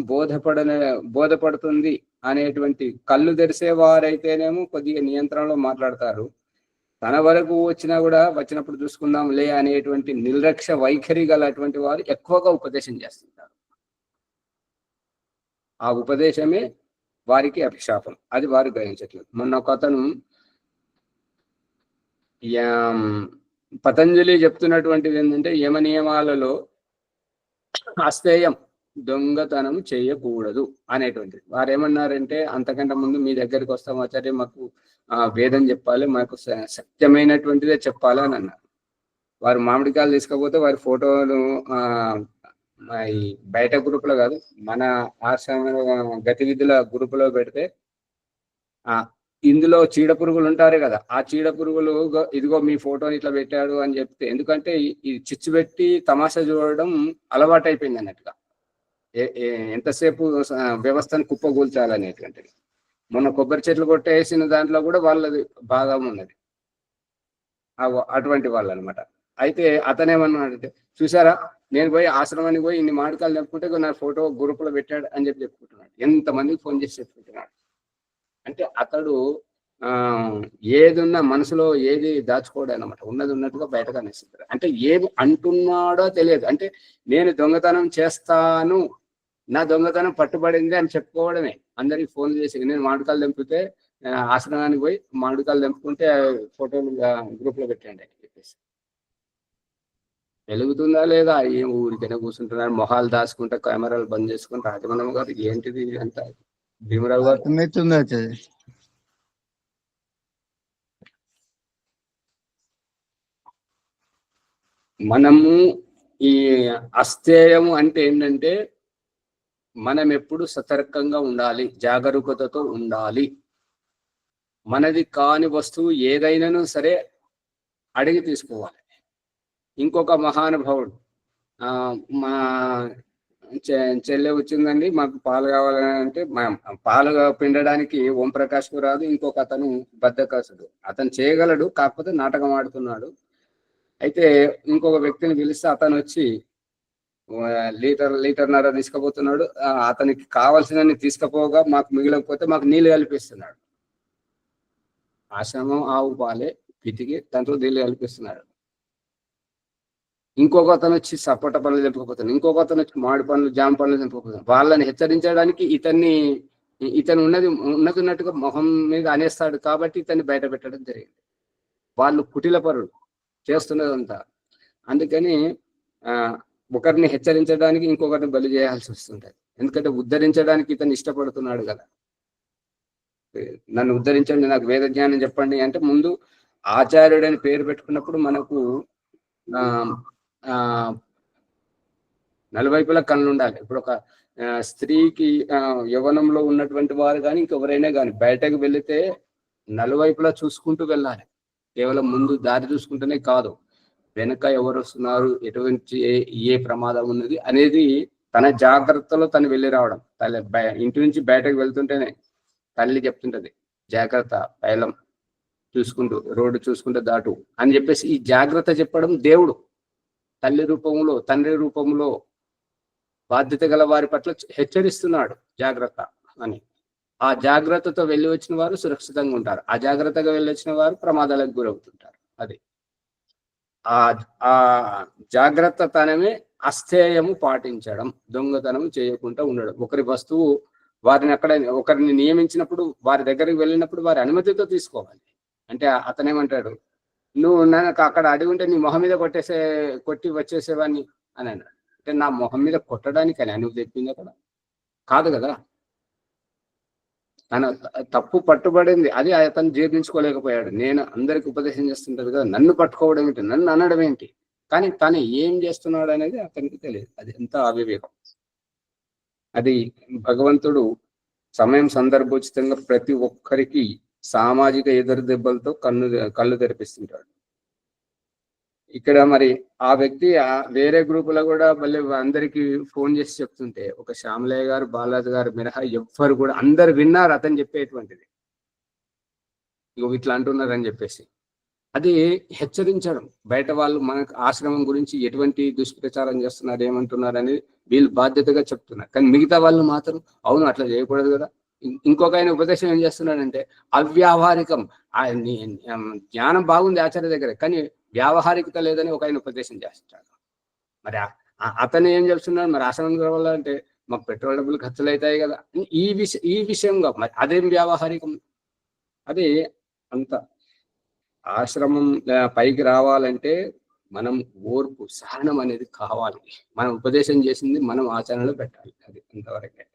S1: బోధపడుతుంది అనేటువంటి కళ్ళు తెరిసేవారైతేనేమో కొద్దిగా నియంత్రణలో మాట్లాడతారు. తన వరకు వచ్చినప్పుడు చూసుకుందాంలే అనేటువంటి నిర్లక్ష్య వైఖరి గలటువంటి వారు ఎక్కువగా ఉపదేశం చేస్తుంటారు. ఆ ఉపదేశమే వారికి అభిశాపం, అది వారు గ్రహించట్లేదు. మొన్న ఒక అతను పతంజలి చెప్తున్నటువంటిది ఏంటంటే, యమ నియమాలలో అస్థేయం, దొంగతనం చేయకూడదు అనేటువంటిది. వారు ఏమన్నారంటే, అంతకంటే ముందు మీ దగ్గరికి వస్తాం ఆచార్య, మాకు వేదం చెప్పాలి, మాకు సత్యమైనటువంటిదే చెప్పాలి అని అన్నారు. వారు మామిడికాయలు తీసుకపోతే వారి ఫోటోలు ఈ బయట గ్రూపులో కాదు, మన ఆశ్రమ గతివిధుల గ్రూపులో పెడితే ఇందులో చీడ పురుగులు ఉంటారు కదా, ఆ చీడ పురుగులు ఇదిగో మీ ఫోటోని ఇట్లా పెట్టాడు అని చెప్తే, ఎందుకంటే ఇది చిచ్చు పెట్టి తమాషా చూడడం అలవాటు అయిపోయింది అన్నట్టుగా. ఎంతసేపు వ్యవస్థను కుప్పగూల్చాలనేటువంటిది. మొన్న కొబ్బరి చెట్లు కొట్టేసిన దాంట్లో కూడా వాళ్ళది భాగం ఉన్నది, అటువంటి వాళ్ళు అనమాట. అయితే అతనేమన్నాడంటే, చూసారా నేను పోయి ఆశ్రమానికి పోయి ఇన్ని మామిడికాయలు చెప్పుకుంటే నా ఫోటో గ్రూపులో పెట్టాడు అని చెప్పుకుంటున్నాడు. ఎంతమందికి ఫోన్ చేసి చెప్పుకుంటున్నాడు. అంటే అతడు ఏదున్నా మనసులో ఏది దాచుకోవడం అనమాట, ఉన్నది ఉన్నట్టుగా బయటగా అనేస్తారు. అంటే ఏది అంటున్నాడో తెలియదు. అంటే నేను దొంగతనం చేస్తాను, నా దొంగతనం పట్టుబడింది అని చెప్పుకోవడమే. అందరికి ఫోన్ చేసి నేను మామిడికాయలు తెంపితే ఆశ్రమానికి పోయి మామిడికాయలు తెంపుకుంటే ఫోటోలు గ్రూప్లో పెట్టండి అని చెప్పేసి. వెలుగుతుందా లేదా ఏం ఊరికైనా కూర్చుంటున్నారు, మొహాలు దాచుకుంటే కెమెరాలు బంద్ చేసుకుని రాజమన్నమ్మ గారు ఏంటిది అంతా భీమరావు గారు.
S6: అర్థమవుతుంది ఆచార్య.
S1: మనము ఈ అస్థేయము అంటే ఏంటంటే మనం ఎప్పుడు సతర్కంగా ఉండాలి, జాగరూకతతో ఉండాలి. మనది కాని వస్తువు ఏదైనాను సరే అడిగి తీసుకోవాలి. ఇంకొక మహానుభావుడు మా చెల్లె వచ్చిందండి, మాకు పాలు కావాలని అంటే పాలు పిండడానికి ఓంప్రకాష్కు రాదు, ఇంకొక అతను బద్దకాసుడు, అతను చేయగలడు, కాకపోతే నాటకం ఆడుతున్నాడు. అయితే ఇంకొక వ్యక్తిని పిలిస్తే అతను వచ్చి లీటర్న్నర తీసుకుపోతున్నాడు. అతనికి కావాల్సినన్ని తీసుకుపోగా మాకు మిగిలకపోతే మాకు నీళ్ళు కల్పిస్తున్నాడు. ఆశ్రమం ఆవు పాలే పితికి దాంట్లో నీళ్ళు కల్పిస్తున్నాడు. ఇంకొక అతను వచ్చి సపోటా పనులు తెంపుకోపోతున్నాడు, ఇంకొక అతను వచ్చి మామిడి పనులు జామ పనులు తెంపుకోపోతున్నాడు. వాళ్ళని హెచ్చరించడానికి ఇతను ఉన్నట్టుగా మొహం మీద అనేస్తాడు కాబట్టి ఇతన్ని బయట పెట్టడం జరిగింది. వాళ్ళు కుటిల పరులు చేస్తున్నదంతా. అందుకని ఒకరిని హెచ్చరించడానికి ఇంకొకరిని బలి చేయాల్సి వస్తుంటది. ఎందుకంటే ఉద్ధరించడానికి ఇతను ఇష్టపడుతున్నాడు కదా. నన్ను ఉద్ధరించండి, నాకు వేద జ్ఞానం చెప్పండి అంటే ముందు ఆచార్యుడని పేరు పెట్టుకున్నప్పుడు మనకు నలువైపులా కళ్ళు ఉండాలి. ఇప్పుడు ఒక స్త్రీకి యవ్వనంలో ఉన్నటువంటి వారు కానీ ఇంకెవరైనా కానీ బయటకు వెళితే నలువైపులా చూసుకుంటూ వెళ్ళాలి. కేవలం ముందు దారి చూసుకుంటూనే కాదు, వెనక ఎవరు వస్తున్నారు, ఎటువంటి ఏ ప్రమాదం ఉన్నది అనేది తన జాగ్రత్తలో తను వెళ్ళి రావడం. ఇంటి నుంచి బయటకు వెళ్తుంటేనే తల్లి చెప్తుంటది, జాగ్రత్త, పైలం చూసుకుంటూ రోడ్డు చూసుకుంటూ దాటు అని చెప్పేసి ఈ జాగ్రత్త చెప్పడం దేవుడు తల్లి రూపంలో తండ్రి రూపంలో బాధ్యత గల వారి పట్ల హెచ్చరిస్తున్నాడు జాగ్రత్త అని. ఆ జాగ్రత్తతో వెళ్ళి వచ్చిన వారు సురక్షితంగా ఉంటారు, అజాగ్రత్తగా వెళ్ళి వచ్చిన వారు ప్రమాదాలకు గురవుతుంటారు. అది ఆ జాగ్రత్త తనమే అస్థేయము పాటించడం, దొంగతనం చేయకుండా ఉండడం. ఒకరి వస్తువు వారిని ఒకరిని నియమించినప్పుడు వారి దగ్గరికి వెళ్ళినప్పుడు వారి అనుమతితో తీసుకోవాలి. అంటే అతనేమంటాడు, నువ్వు నాకు అక్కడ అడిగి ఉంటే నీ మొహం మీద కొట్టి వచ్చేసేవాడిని అని అన్నాడు. అంటే నా మొహం మీద కొట్టడానికి అని నువ్వు చెప్పింది అక్కడ కాదు కదా. తన తప్పు పట్టుబడింది, అది అతను జీర్ణించుకోలేకపోయాడు. నేను అందరికి ఉపదేశం చేస్తుంటారు కదా, నన్ను పట్టుకోవడం ఏంటి, నన్ను అనడం ఏంటి, కానీ తను ఏం చేస్తున్నాడు అనేది అతనికి తెలియదు. అది ఎంత అవివేకం. అది భగవంతుడు సమయం సందర్భోచితంగా ప్రతి ఒక్కరికి సామాజిక ఎదురు దెబ్బలతో కళ్ళు తెరిపిస్తుంటాడు. ఇక్కడ మరి ఆ వ్యక్తి వేరే గ్రూపులో కూడా మళ్ళీ అందరికి ఫోన్ చేసి చెప్తుంటే ఒక శ్యామలయ్య గారు, బాలాజీ గారు మినహా ఎవ్వరు కూడా అందరు విన్నారు అతను చెప్పేటువంటిది. ఇగో ఇట్లా అంటున్నారు అని చెప్పేసి అది హెచ్చరించడం. బయట వాళ్ళు మనకు ఆశ్రమం గురించి ఎటువంటి దుష్ప్రచారం చేస్తున్నారు, ఏమంటున్నారు అనేది వీళ్ళు బాధ్యతగా చెప్తున్నారు. కానీ మిగతా వాళ్ళు మాత్రం అవును అట్లా చేయకూడదు కదా. ఇంకొక ఆయన ఉపదేశం ఏం చేస్తున్నాడంటే అవ్యావహారికం. జ్ఞానం బాగుంది ఆచార్య దగ్గర, కానీ వ్యావహారికత లేదని ఒక ఆయన ఉపదేశం చేస్తాడు. మరి అతను ఏం చెప్తున్నాడు, మరి ఆశ్రమం కావాలంటే మాకు పెట్రోల్ డబ్బులు ఖర్చులు అవుతాయి కదా, ఈ విషయంగా మరి అదేం వ్యావహారికం. అది అంత ఆశ్రమం పైకి రావాలంటే మనం ఓర్పు, సహనం అనేది కావాలి. మనం ఉపదేశం చేసింది మనం ఆచరణలో పెట్టాలి. అది అంతవరకే.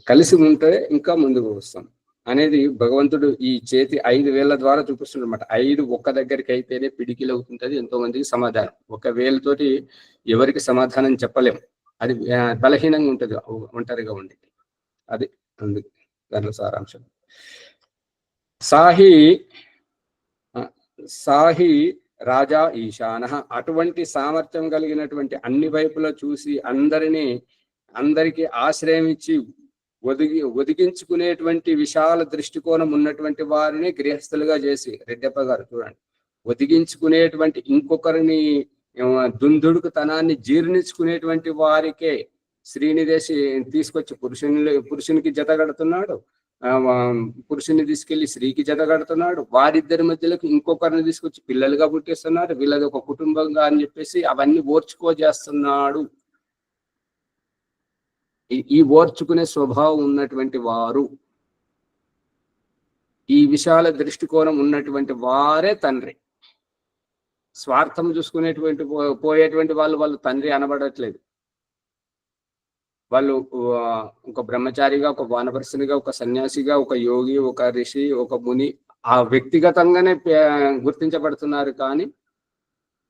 S1: కలిసి ఉంటే ఇంకా ముందుకు వస్తాం అనేది భగవంతుడు ఈ చేతి 5 వేళ్ల ద్వారా చూపిస్తున్నాడు అనమాట. 5 ఒక్క దగ్గరికి అయితేనే పిడికిలు అవుతుంటది ఎంతో మందికి సమాధానం. ఒక వేలుతోటి ఎవరికి సమాధానం చెప్పలేం, అది బలహీనంగా ఉంటది, ఒంటరిగా ఉండేది. అది అందుకు దాంట్లో సారాంశం. సాహి రాజా ఈశాన, అటువంటి సామర్థ్యం కలిగినటువంటి అన్ని వైపులా చూసి అందరికి ఆశ్రయం ఇచ్చి ఒదిగించుకునేటువంటి విశాల దృష్టికోణం ఉన్నటువంటి వారిని గృహస్థులుగా చేసి, రెడ్డప్ప గారు చూడండి, ఒదిగించుకునేటువంటి ఇంకొకరిని దుందుడుకు తనాన్ని జీర్ణించుకునేటువంటి వారికే శ్రీనిదేశి తీసుకొచ్చి పురుషునికి జత కడుతున్నాడు, పురుషుని తీసుకెళ్లి స్త్రీకి జత కడుతున్నాడు, వారిద్దరి మధ్యలోకి ఇంకొకరిని తీసుకొచ్చి పిల్లలుగా పుట్టిస్తున్నాడు, వీళ్ళది ఒక కుటుంబంగా అని చెప్పేసి అవన్నీ ఓర్చుకోజేస్తున్నాడు. ఈ ఓర్చుకునే స్వభావం ఉన్నటువంటి వారు, ఈ విశాల దృష్టికోణం ఉన్నటువంటి వారే తండ్రి. స్వార్థం చూసుకునేటువంటి పోయేటువంటి వాళ్ళు తండ్రి అనబడట్లేదు. వాళ్ళు ఒక బ్రహ్మచారిగా, ఒక వానప్రస్థునిగా, ఒక సన్యాసిగా, ఒక యోగి, ఒక ఋషి, ఒక ముని ఆ వ్యక్తిగతంగానే గుర్తించబడుతున్నారు. కానీ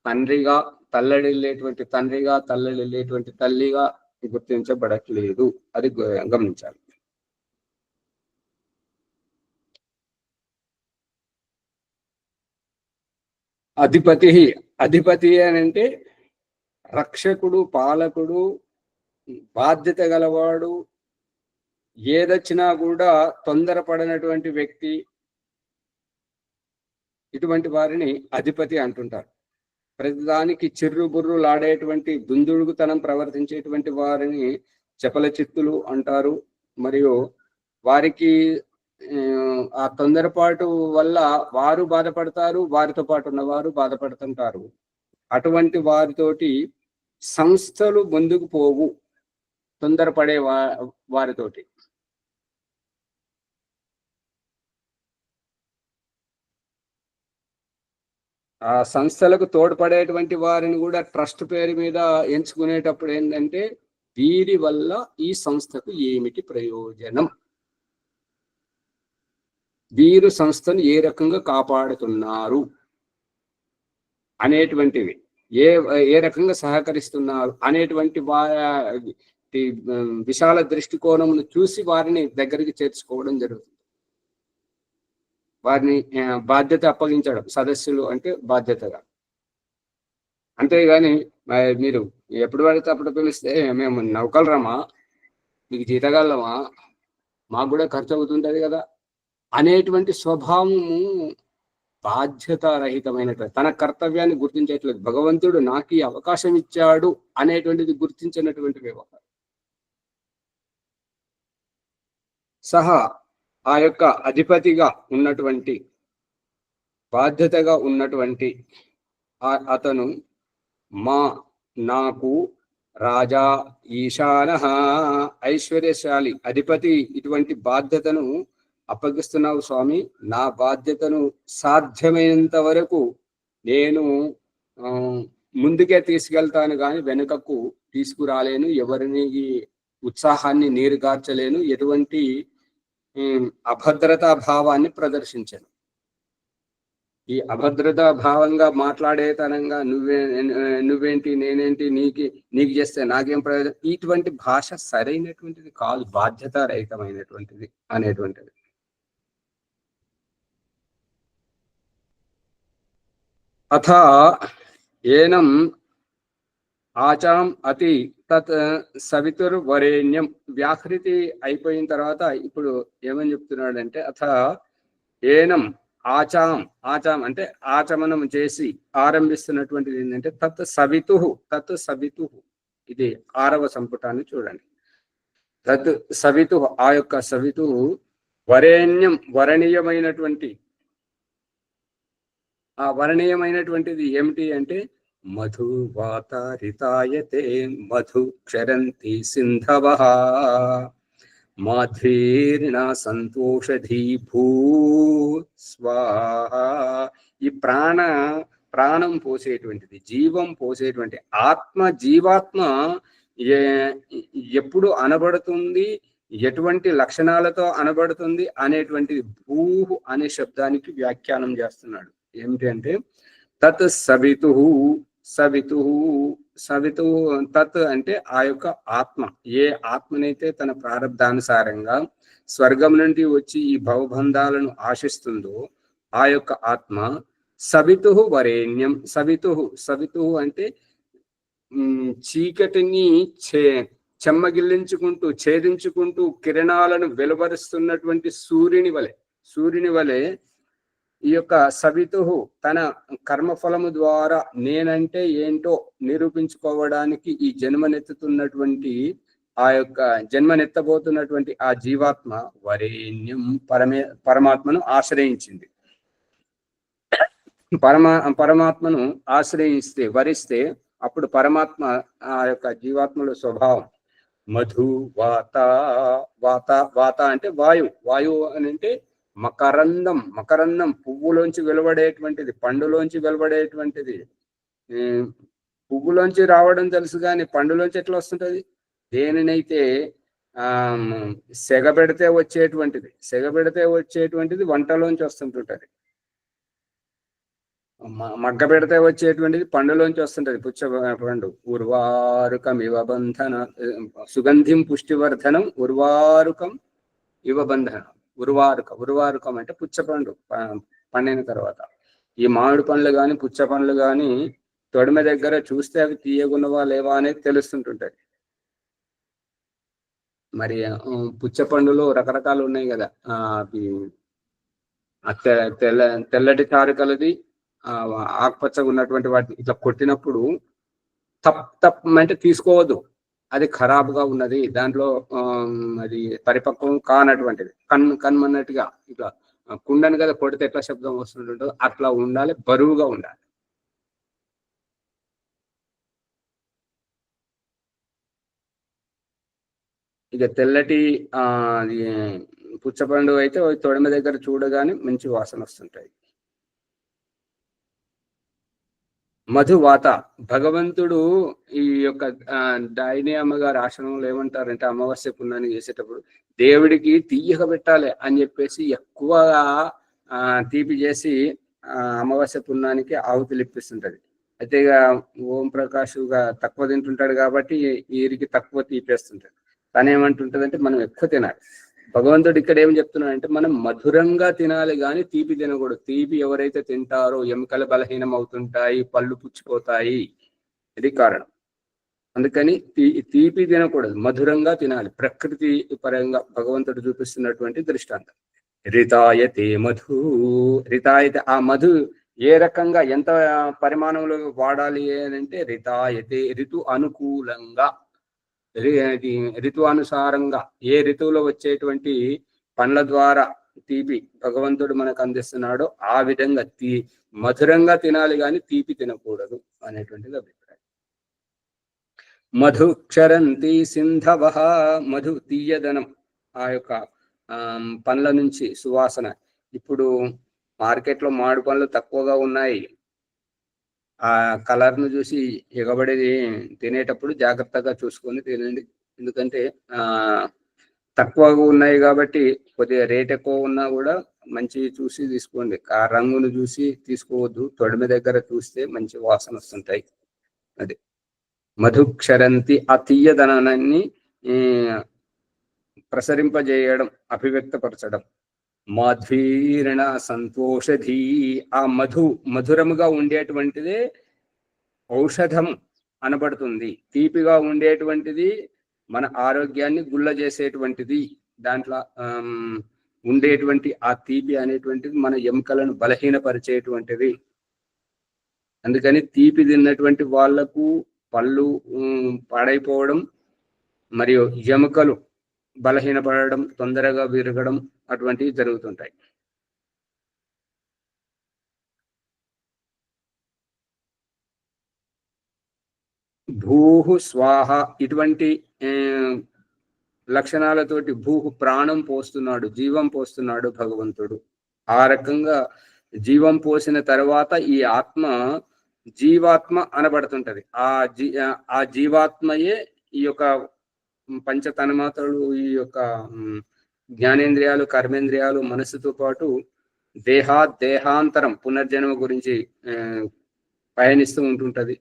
S1: తండ్రిగా, తల్లడిల్లేటువంటి తండ్రిగా, తల్లడిల్లేటువంటి తల్లిగా గుర్తించబడట్లేదు. అది గమనించాలి. అధిపతి అని అంటే రక్షకుడు, పాలకుడు, బాధ్యత గలవాడు, ఏదొచ్చినా కూడా తొందరపడినటువంటి వ్యక్తి, ఇటువంటి వారిని అధిపతి అంటుంటారు. ప్రతిదానికి చిర్రుబుర్రులాడేటువంటి దుందుడుగుతనం ప్రవర్తించేటువంటి వారిని చపల చిత్తులు అంటారు. మరియు వారికి ఆ తొందరపాటు వల్ల వారు బాధపడతారు, వారితో పాటు ఉన్నవారు బాధపడుతుంటారు. అటువంటి వారితోటి సంస్థలు ముందుకు పోవు, తొందరపడే వారితోటి. ఆ సంస్థలకు తోడ్పడేటువంటి వారిని కూడా ట్రస్ట్ పేరు మీద ఎంచుకునేటప్పుడు ఏంటంటే వీరి వల్ల ఈ సంస్థకు ఏమిటి ప్రయోజనం, వీరు సంస్థను ఏ రకంగా కాపాడుతున్నారు అనేటువంటివి, ఏ రకంగా సహకరిస్తున్నారు అనేటువంటి విశాల దృష్టికోణమును చూసి వారిని దగ్గరికి చేర్చుకోవడం జరుగుతుంది. వారిని బాధ్యత అప్పగించడం, సదస్సులు అంటే బాధ్యతగా. అంతేగాని మీరు ఎప్పుడు పడితే అప్పుడు పిలిస్తే మేము నౌకలరామా, మీకు జీతగాళ్ళమా, మాకు కూడా ఖర్చు అవుతుంటది కదా అనేటువంటి స్వభావము బాధ్యతారహితమైనటువంటి, తన కర్తవ్యాన్ని గుర్తించట్లేదు. భగవంతుడు నాకు ఈ అవకాశం ఇచ్చాడు అనేటువంటిది గుర్తించినటువంటి వ్యవహారం. సహా ఆ యొక్క అధిపతిగా ఉన్నటువంటి, బాధ్యతగా ఉన్నటువంటి అతను నాకు రాజా ఈశాన ఐశ్వర్యశాలి అధిపతి ఇటువంటి బాధ్యతను అప్పగిస్తున్నావు స్వామి. నా బాధ్యతను సాధ్యమైనంత వరకు నేను ముందుకే తీసుకెళ్తాను, కానీ వెనుకకు తీసుకురాలేను, ఎవరిని ఉత్సాహాన్ని నీరుగార్చలేను, ఎటువంటి అభద్రతా భావాన్ని ప్రదర్శించను. ఈ అభద్రతా భావంగా మాట్లాడేతనంగా నువ్వేంటి నేనేంటి, నీకు చేస్తే నాకేం ప్రయోజనం, ఇటువంటి భాష సరైనటువంటిది కాదు, బాధ్యత రహితమైనటువంటిది అనేటువంటిది. అథ ఏనం ఆచాం అతి తత్ సవితుర్వరేణ్యం. వ్యాహృతి అయిపోయిన తర్వాత ఇప్పుడు ఏమని చెప్తున్నాడంటే, అథ ఏనం ఆచాం అంటే ఆచమనం చేసి ఆరంభిస్తున్నటువంటిది ఏంటంటే తత్ సవితు. ఇది 6వ సంపుటాన్ని చూడండి. తత్ సవితు, ఆ యొక్క సవితు వరేణ్యం, వరణీయమైనటువంటి. ఆ వరణీయమైనటువంటిది ఏమిటి అంటే మధు వాతారితాయతే మధు క్షరంతి సింధవః మాధ్రీర్ణ సంతోషధీ భూ స్వాహ. ఈ ప్రాణం పోసేటువంటిది, జీవం పోసేటువంటి జీవాత్మ ఎప్పుడు అనబడుతుంది, ఎటువంటి లక్షణాలతో అనబడుతుంది అనేటువంటిది భూ అనే శబ్దానికి వ్యాఖ్యానం చేస్తున్నాడు. ఏమిటి అంటే తత్ సవితు తత్ అంటే ఆ యొక్క ఆత్మ, ఏ ఆత్మనైతే తన ప్రారంధానుసారంగా స్వర్గం నుండి వచ్చి ఈ భవబంధాలను ఆశిస్తుందో ఆ యొక్క ఆత్మ సవితు వరేణ్యం. సవితు అంటే చీకటిని చెమ్మగిల్లించుకుంటూ, ఛేదించుకుంటూ కిరణాలను వెలువరుస్తున్నటువంటి సూర్యుని వలె ఈ యొక్క సవితు తన కర్మఫలము ద్వారా నేనంటే ఏంటో నిరూపించుకోవడానికి ఈ జన్మనెత్తుతున్నటువంటి, ఆ యొక్క జన్మనెత్తబోతున్నటువంటి ఆ జీవాత్మ వరేణ్యం పరమాత్మను ఆశ్రయించింది. పరమాత్మను వరిస్తే అప్పుడు పరమాత్మ ఆ యొక్క జీవాత్మల స్వభావం మధు వాత అంటే వాయువు అని అంటే మకరందం పువ్వులోంచి వెలువడేటువంటిది, పండులోంచి వెలువడేటువంటిది. పువ్వులోంచి రావడం తెలుసు కానీ పండులోంచి ఎట్లా వస్తుంటది? దేనినైతే సెగ పెడితే వచ్చేటువంటిది వంటలోంచి వస్తుంటుంటది. మగ్గ పెడితే వచ్చేటువంటిది పండులోంచి వస్తుంటది. పుచ్చ పండు ఉర్వారుకం ఇవ బంధన సుగంధిం పుష్టివర్ధనం ఉర్వారుకం ఇవ బంధనం. ఉర్వారుకం అంటే పుచ్చపండు పండిన తర్వాత. ఈ మామిడి పండ్లు కానీ పుచ్చ పండ్లు కానీ తొడిమ దగ్గర చూస్తే అవి తీయగున్నవా లేవా అనేది తెలుస్తుంటుంటాయి. మరి పుచ్చ పండులో రకరకాలు ఉన్నాయి కదా, అవి తెల్లటి చారు కలది, ఆకుపచ్చగా ఉన్నటువంటి వాటిని ఇట్లా కొట్టినప్పుడు తప్ అంటే తీసుకోవద్దు, అది ఖరాబుగా ఉన్నది, దాంట్లో అది పరిపక్వం కానటువంటిది, కన్మన్నట్టుగా ఇట్లా కుండను కదా కొడితే ఎట్లా శబ్దం వస్తుంటుందో అట్లా ఉండాలి, బరువుగా ఉండాలి. ఇక తెల్లటి పుచ్చపండు అయితే తొడిమ దగ్గర చూడగానే మంచి వాసన వస్తుంటాయి. మధువాత భగవంతుడు ఈ యొక్క డైని అమ్మగారి ఆశ్రమంలో ఏమంటారంటే అమావాస్య పుణ్యాన్ని చేసేటప్పుడు దేవుడికి తీయక పెట్టాలి అని చెప్పేసి ఎక్కువగా తీపి చేసి అమావాస్య పుణ్యానికి ఆహుతులు ఇప్పిస్తుంటది. అయితే ఇక ఓం ప్రకాష్గా తక్కువ తింటుంటాడు కాబట్టి వీరికి తక్కువ తీపేస్తుంటాడు. కానీ ఏమంటుంటది అంటే మనం ఎక్కువ తినాలి. భగవంతుడు ఇక్కడ ఏం చెప్తున్నాడంటే మనం మధురంగా తినాలి కానీ తీపి తినకూడదు. తీపి ఎవరైతే తింటారో ఎముకలు బలహీనం అవుతుంటాయి, పళ్ళు పుచ్చిపోతాయి, ఇది కారణం. అందుకని తీపి తినకూడదు, మధురంగా తినాలి. ప్రకృతి పరంగా భగవంతుడు చూపిస్తున్నటువంటి దృష్టాంతం. రితాయతే మధు, రితాయతే ఆ మధు ఏ రకంగా ఎంత పరిమాణంలో వాడాలి అని అంటే రితాయతే ఋతు అనుకూలంగా, ఋతు అనుసారంగా ఏ ఋతువులో వచ్చేటువంటి పండ్ల ద్వారా తీపి భగవంతుడు మనకు అందిస్తున్నాడో ఆ విధంగా మధురంగా తినాలి కానీ తీపి తినకూడదు అనేటువంటిది అభిప్రాయం. మధు క్షరంతి సింధవ, మధు తీయదనం, ఆ యొక్క పండ్ల నుంచి సువాసన. ఇప్పుడు మార్కెట్లో మామిడి పండ్లు తక్కువగా ఉన్నాయి, ఆ కలర్ను చూసి ఎగబడేది తినేటప్పుడు జాగ్రత్తగా చూసుకొని తినండి. ఎందుకంటే తక్కువగా ఉన్నాయి కాబట్టి కొద్దిగా రేట్ ఎక్కువ ఉన్నా కూడా మంచి చూసి తీసుకోండి. ఆ రంగును చూసి తీసుకోవద్దు, తొడిమ దగ్గర చూస్తే మంచి వాసన వస్తుంటాయి. అది మధుక్షరంతి, ఆ తీయదనాన్ని ప్రసరింపజేయడం, అభివ్యక్తపరచడం. మాధ్వీరణ సంతోషధీ, ఆ మధురముగా ఉండేటువంటిదే ఔషధం అనబడుతుంది. తీపిగా ఉండేటువంటిది మన ఆరోగ్యాన్ని గుల్ల చేసేటువంటిది. దాంట్లో ఉండేటువంటి ఆ తీపి అనేటువంటిది మన ఎముకలను బలహీనపరిచేటువంటిది. అందుకని తీపి తిన్నటువంటి వాళ్లకు పళ్ళు పాడైపోవడం మరియు ఎముకలు బలహీనపడడం, తొందరగా విరగడం అటువంటివి జరుగుతుంటాయి. భూహు స్వాహ, ఇటువంటి లక్షణాలతోటి భూహు ప్రాణం పోస్తున్నాడు, జీవం పోస్తున్నాడు భగవంతుడు. ఆ రకంగా జీవం పోసిన తర్వాత ఈ ఆత్మ జీవాత్మ అనబడుతుంటది. ఆ జీవాత్మయే ఈ యొక్క పంచతన్మాత్రలు, ఈ యొక్క జ్ఞానేంద్రియాలు, కర్మేంద్రియాలు, మనస్సుతో పాటు దేహాంతరం పునర్జన్మ గురించి పయనిస్తూ ఉంటుంటది.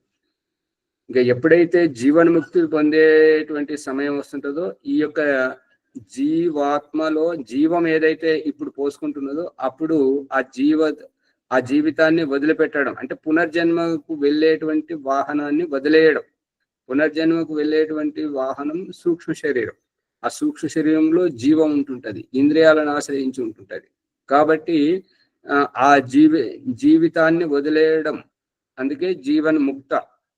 S1: ఇంకా ఎప్పుడైతే జీవన్ముక్తి పొందేటువంటి సమయం వస్తుంటుందో ఈ యొక్క జీవాత్మలో జీవం ఏదైతే ఇప్పుడు పోసుకుంటున్నదో అప్పుడు ఆ జీవితాన్ని వదిలిపెట్టడం, అంటే పునర్జన్మకు వెళ్ళేటువంటి వాహనాన్ని వదిలేయడం. పునర్జన్మకు వెళ్ళేటువంటి వాహనం సూక్ష్మ శరీరం. ఆ సూక్ష్మ శరీరంలో జీవం ఉంటుంటది, ఇంద్రియాలను ఆశ్రయించి ఉంటుంటది. కాబట్టి ఆ జీవితాన్ని వదిలేయడం, అందుకే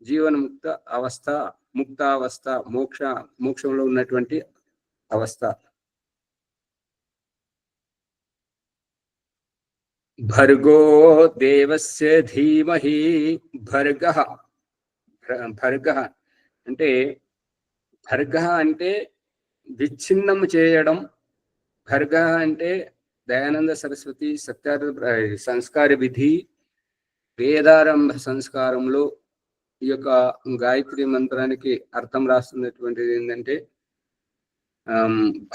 S1: జీవన్ముక్త అవస్థ, ముక్తావస్థ, మోక్షంలో ఉన్నటువంటి అవస్థ. భర్గో దేవస్య ధీమహి, భర్గ అంటే విచ్ఛిన్నం చేయడం. భర్గ అంటే దయానంద సరస్వతి సత్యార్థ సంస్కార విధి వేదారంభ సంస్కారంలో ఈ యొక్క గాయత్రి మంత్రానికి అర్థం రాస్తున్నటువంటిది ఏంటంటే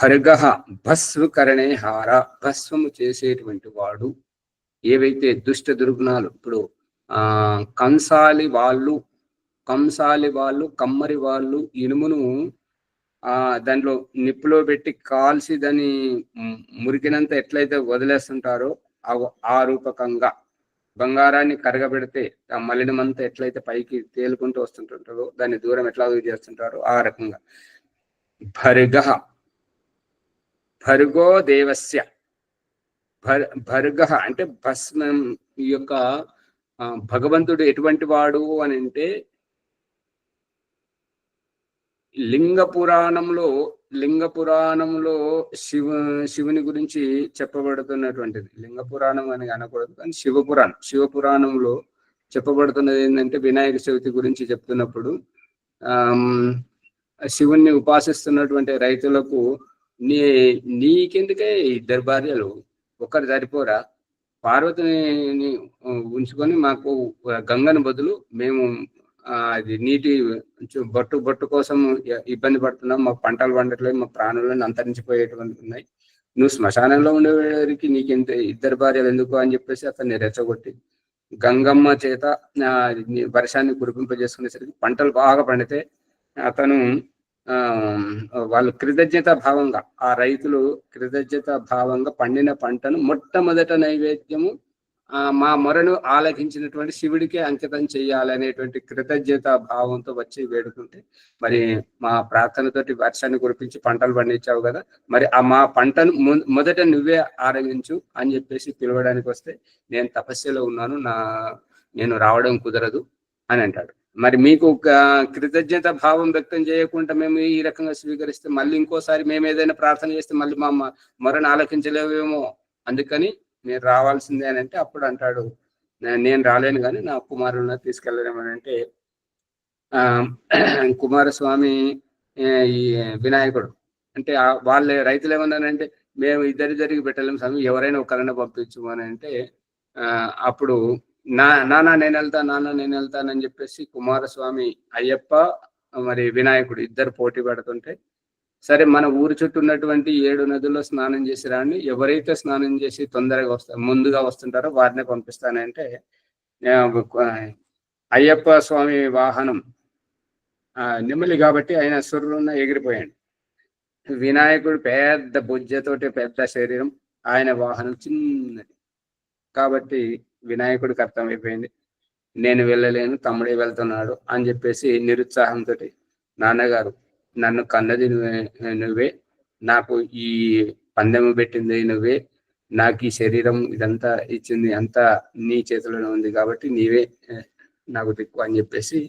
S1: భర్గ భస్వకరణే హార, భస్వము చేసేటువంటి వాడు. ఏవైతే దుష్ట దుర్గుణాలు, ఇప్పుడు కంసాలి వాళ్ళు కమ్మరి వాళ్ళు ఇనుమును దాంట్లో నిప్పులో పెట్టి కాల్చి దాన్ని మురికినంత ఎట్లయితే వదిలేస్తుంటారో ఆ రూపకంగా బంగారాన్ని కరగబెడితే ఆ మలినమంతా ఎట్లయితే పైకి తేలుకుంటూ వస్తుంటుంటారో దాన్ని దూరం ఎట్లా చేస్తుంటారో ఆ రకంగా భర్గో దేవస్య, భర్గ అంటే భస్మం. ఈ యొక్క భగవంతుడు ఎటువంటి వాడు అని అంటే లింగ పురాణంలో శివుని గురించి చెప్పబడుతున్నటువంటిది. లింగ పురాణం అని అనకూడదు, కానీ శివపురాణంలో చెప్పబడుతున్నది ఏంటంటే వినాయక చవితి గురించి చెప్తున్నప్పుడు శివుణ్ణి ఉపాసిస్తున్నటువంటి రైతులకు నీకెందుకే ఇద్దరు భార్యలు, ఒకరు సరిపోరా, పార్వతిని ఉంచుకొని మాకు గంగను బదులు మేము అది నీటి బొట్టు కోసం ఇబ్బంది పడుతున్నాం, మా పంటలు పండట్లేదు, మా ప్రాణులను అంతరించిపోయేటువంటి ఉన్నాయి, నువ్వు శ్మశానంలో ఉండేవారికి నీకెంత ఇద్దరు భార్యలు ఎందుకు అని చెప్పేసి అతన్ని రెచ్చగొట్టి గంగమ్మ చేత వర్షాన్ని కురిపింపజేసుకునేసరికి పంటలు బాగా పండితే అతను వాళ్ళు కృతజ్ఞత భావంగా, ఆ రైతులు కృతజ్ఞత భావంగా పండిన పంటను మొట్టమొదట నైవేద్యము మా మొరను ఆలకించినటువంటి శివుడికే అంకితం చేయాలనేటువంటి కృతజ్ఞత భావంతో వచ్చి వేడుకుంటే, మరి మా ప్రార్థనతోటి వర్షాన్ని కురిపించి పంటలు పండించావు కదా, మరి మా పంటను మొదట నువ్వే ఆరగించు అని చెప్పేసి పిలవడానికి వస్తే, నేను తపస్యలో ఉన్నాను, నేను రావడం కుదరదు అని అంటాడు. మరి మీకు కృతజ్ఞత భావం వ్యక్తం చేయకుండా మేము ఈ రకంగా స్వీకరిస్తే మళ్ళీ ఇంకోసారి మేము ఏదైనా ప్రార్థన చేస్తే మళ్ళీ మా మొరను ఆలకించలేవేమో, అందుకని నేను రావాల్సిందే అని అంటే, అప్పుడు అంటాడు నేను రాలేను కానీ నా కుమారులను తీసుకెళ్ళలేమని అంటే, కుమారస్వామి ఈ వినాయకుడు అంటే వాళ్ళే రైతులు ఏమన్నారంటే, మేము ఇద్దరికి పెట్టలేము స్వామి, ఎవరైనా ఒకరైనా పంపించు అని అంటే, అప్పుడు నాన్న నేను వెళ్తానని చెప్పేసి కుమారస్వామి అయ్యప్ప మరి వినాయకుడు ఇద్దరు పోటీ పడుతుంటే, సరే మన ఊరు చుట్టూ ఉన్నటువంటి 7 నదుల్లో స్నానం చేసి రాండి, ఎవరైతే స్నానం చేసి తొందరగా ముందుగా వస్తుంటారో వారినే పంపిస్తానంటే, అయ్యప్ప స్వామి వాహనం నెమలి కాబట్టి ఆయన సుర్రున్న ఎగిరిపోయాడు. వినాయకుడు పెద్ద బుజ్జతోటి పెద్ద శరీరం, ఆయన వాహనం చిన్నది కాబట్టి వినాయకుడికి అర్థమైపోయింది, నేను వెళ్ళలేను, తమ్ముడే వెళ్తున్నాడు అని చెప్పేసి నిరుత్సాహంతో, నాన్నగారు నన్ను కన్నది నువ్వే, నాకు ఈ పందెము పెట్టింది నువ్వే, నాకు ఈ శరీరం ఇదంతా ఇచ్చింది అంతా నీ చేతిలోనే ఉంది కాబట్టి నీవే నాకు దిక్కు అని చెప్పేసి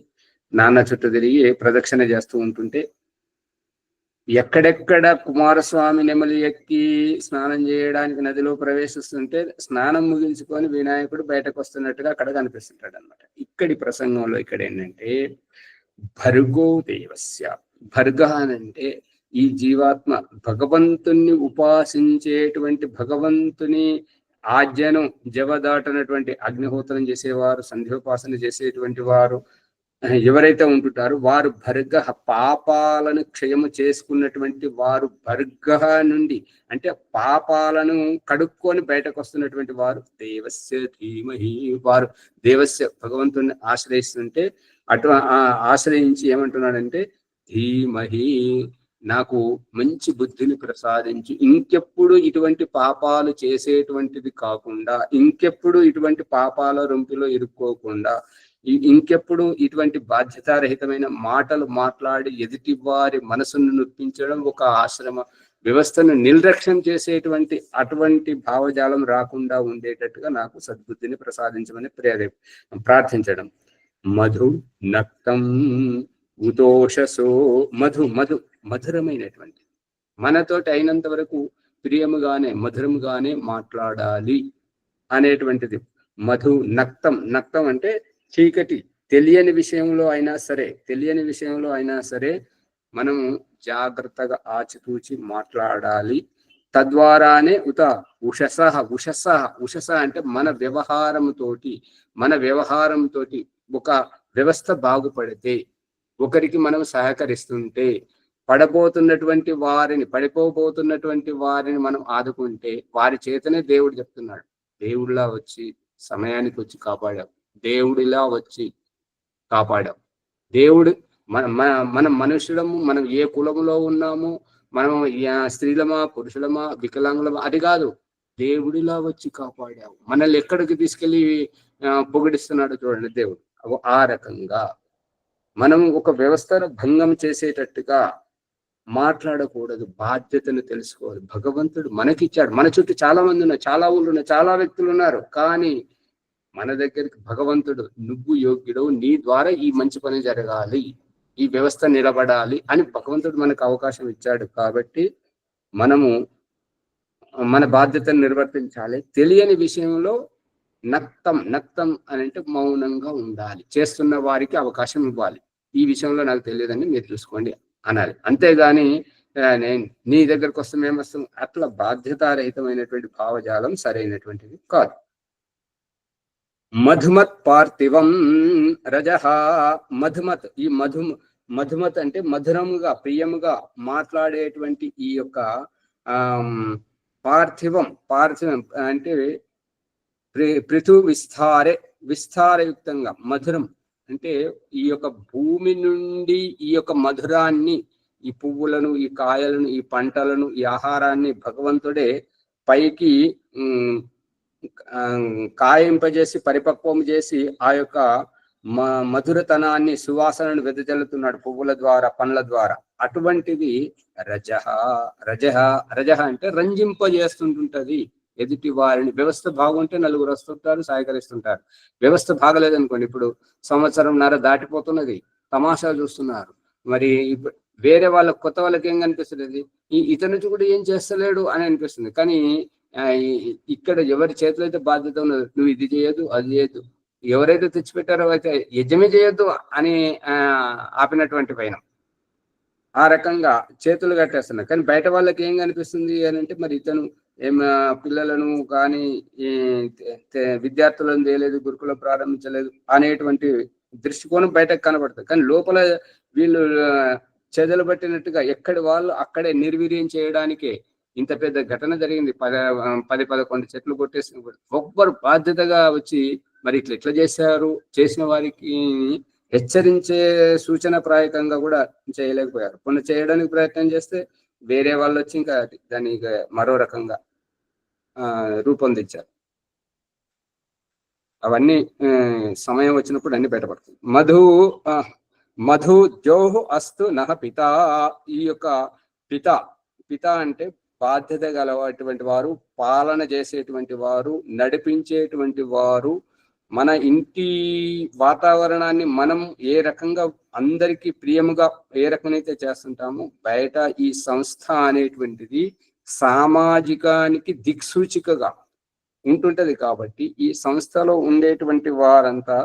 S1: నాన్న చుట్టూ తిరిగి ప్రదక్షిణ చేస్తూ ఉంటుంటే, ఎక్కడెక్కడ కుమారస్వామి నెమలి ఎక్కి స్నానం చేయడానికి నదిలో ప్రవేశిస్తుంటే స్నానం ముగించుకొని వినాయకుడు బయటకు వస్తున్నట్టుగా అక్కడ కనిపిస్తుంటాడు అనమాట. ఇక్కడి ప్రసంగంలో ఇక్కడ ఏంటంటే భర్గో దేవస్య, భర్గ అంటే ఈ జీవాత్మ భగవంతుణ్ణి ఉపాసించేటువంటి, భగవంతుని ఆజ్ఞను జవదాటనటువంటి అగ్నిహోత్రం చేసేవారు, సంధ్యోపాసన చేసేటువంటి వారు ఎవరైతే ఉంటుంటారో వారు భర్గ, పాపాలను క్షయము చేసుకున్నటువంటి వారు భర్గ నుండి అంటే పాపాలను కడుక్కొని బయటకు వస్తున్నటువంటి వారు దేవస్య ధీమహి, వారు దేవస్య భగవంతుని ఆశ్రయిస్తుంటే అటు ఆశ్రయించి ఏమంటున్నాడంటే ధీమహి, నాకు మంచి బుద్ధిని ప్రసాదించి ఇంకెప్పుడు ఇటువంటి పాపాలు చేసేటువంటిది కాకుండా, ఇంకెప్పుడు ఇటువంటి పాపాల రొంపిలో ఇరుక్కోకుండా, ఇంకెప్పుడు ఇటువంటి బాధ్యతారహితమైన మాటలు మాట్లాడి ఎదుటి వారి మనసును నొప్పించడం, ఒక ఆశ్రమ వ్యవస్థను నిర్లక్ష్యం చేసేటువంటి అటువంటి భావజాలం రాకుండా ఉండేటట్టుగా నాకు సద్బుద్ధిని ప్రసాదించమని ప్రార్థించడం. మధు నక్తం ఉతోషసో, మధురమైనటువంటి మనతోటి అయినంత వరకు ప్రియముగానే మధురముగానే మాట్లాడాలి అనేటువంటిది. మధు నక్తం అంటే చీకటి, తెలియని విషయంలో అయినా సరే మనము జాగ్రత్తగా ఆచితూచి మాట్లాడాలి. తద్వారానే ఉషస అంటే మన వ్యవహారంతోటి ఒక వ్యవస్థ బాగుపడితే, ఒకరికి మనం సహకరిస్తుంటే, పడిపోబోతున్నటువంటి వారిని మనం ఆదుకుంటే, వారి చేతనే దేవుడు చెప్తున్నాడు, దేవుడిలా వచ్చి సమయానికి వచ్చి కాపాడావు, దేవుడిలా వచ్చి కాపాడావు. దేవుడు మనం మనుషులము, మనం ఏ కులములో ఉన్నాము, మనం స్త్రీలమా పురుషులమా వికలాంగులమా అది కాదు, దేవుడిలా వచ్చి కాపాడావు. మనల్ని ఎక్కడికి తీసుకెళ్లి పొగిడిస్తున్నాడు చూడండి దేవుడు. ఆ రకంగా మనం ఒక వ్యవస్థను భంగం చేసేటట్టుగా మాట్లాడకూడదు, బాధ్యతను తెలుసుకోవాలి. భగవంతుడు మనకిచ్చాడు, మన చుట్టూ చాలా మంది ఉన్నారు, చాలా ఊళ్ళు ఉన్నాయి, చాలా వ్యక్తులు ఉన్నారు, కానీ మన దగ్గరికి భగవంతుడు నువ్వు యోగ్యుడు, నీ ద్వారా ఈ మంచి పని జరగాలి, ఈ వ్యవస్థ నిలబడాలి అని భగవంతుడు మనకు అవకాశం ఇచ్చాడు. కాబట్టి మనము మన బాధ్యతను నిర్వర్తించాలి. తెలియని విషయంలో నక్తం అని అంటే మౌనంగా ఉండాలి, చేస్తున్న వారికి అవకాశం ఇవ్వాలి. ఈ విషయంలో నాకు తెలియదని మీరు చూసుకోండి అనాలి. అంతేగాని నీ దగ్గరకు వస్తాం ఏమొస్తాం అట్లా బాధ్యతారహితమైనటువంటి భావజాలం సరైనటువంటిది కాదు. మధుమత్ పార్థివం రజహ. మధుమత్, ఈ మధుమత్ అంటే మధురముగా ప్రియముగా మాట్లాడేటువంటి ఈ యొక్క పార్థివం అంటే పృథు విస్తారయుక్తంగా, మధురం అంటే ఈ యొక్క భూమి నుండి ఈ యొక్క మధురాన్ని, ఈ పువ్వులను, ఈ కాయలను, ఈ పంటలను, ఈ ఆహారాన్ని భగవంతుడే పైకి కాయింపజేసి పరిపక్వం చేసి ఆ యొక్క మధురతనాన్ని, సువాసనను వెదజల్లుతున్నాడు పువ్వుల ద్వారా, పండ్ల ద్వారా. అటువంటిది రజహ అంటే రంజింపజేస్తుంటుంటది ఎదుటి వారిని. వ్యవస్థ బాగుంటే నలుగురు వస్తుంటారు, సహకరిస్తుంటారు. వ్యవస్థ బాగలేదనుకోండి, ఇప్పుడు సంవత్సరంన్నర దాటిపోతున్నది, తమాషా చూస్తున్నారు. మరి వేరే వాళ్ళకి, కొత్త వాళ్ళకి ఏం కనిపిస్తుంది, ఇతను కూడా ఏం చేస్తలేడు అని అనిపిస్తుంది. కానీ ఇక్కడ ఎవరి చేతిలో అయితే బాధ్యత ఉన్నది, నువ్వు ఇది చేయొద్దు, అది చేయొద్దు, ఎవరైతే తెచ్చిపెట్టారో అయితే యజమే చేయొద్దు అని ఆపినటువంటి పైన ఆ రకంగా చేతులు కట్టేస్తున్నారు. కానీ బయట వాళ్ళకి ఏం కనిపిస్తుంది అని అంటే, మరి ఇతను పిల్లలను కానీ విద్యార్థులను చేయలేదు, గురుకులం ప్రారంభించలేదు అనేటువంటి దృష్టికోణం బయటకు కనబడుతుంది. కానీ లోపల వీళ్ళు చెదలు పట్టినట్టుగా ఎక్కడి వాళ్ళు అక్కడే నిర్వీర్యం చేయడానికే ఇంత పెద్ద ఘటన జరిగింది. 10-11 చెట్లు కొట్టేసి ఒక్కరు బాధ్యతగా వచ్చి మరి ఇట్లా చేశారు, చేసిన వారికి హెచ్చరించే సూచన ప్రాయకంగా కూడా చేయలేకపోయారు. కొన్ని చేయడానికి ప్రయత్నం చేస్తే వేరే వాళ్ళు వచ్చి ఇంకా దాన్ని మరో రకంగా రూపొందించారు. అవన్నీ సమయం వచ్చినప్పుడు అన్ని బయటపడుతుంది. మధు జోహు అస్తు నహ పిత. ఈ యొక్క పిత అంటే బాధ్యత గలటువంటి వారు, పాలన చేసేటువంటి వారు, నడిపించేటువంటి వారు. మన ఇంటి వాతావరణాన్ని మనం ఏ రకంగా అందరికీ ప్రియముగా ఏ రకమైతే చేస్తుంటామో, బయట ఈ సంస్థ అనేటువంటిది సామాజికానికి దిక్సూచికగా ఉంటుంటది. కాబట్టి ఈ సంస్థలో ఉండేటువంటి వారంతా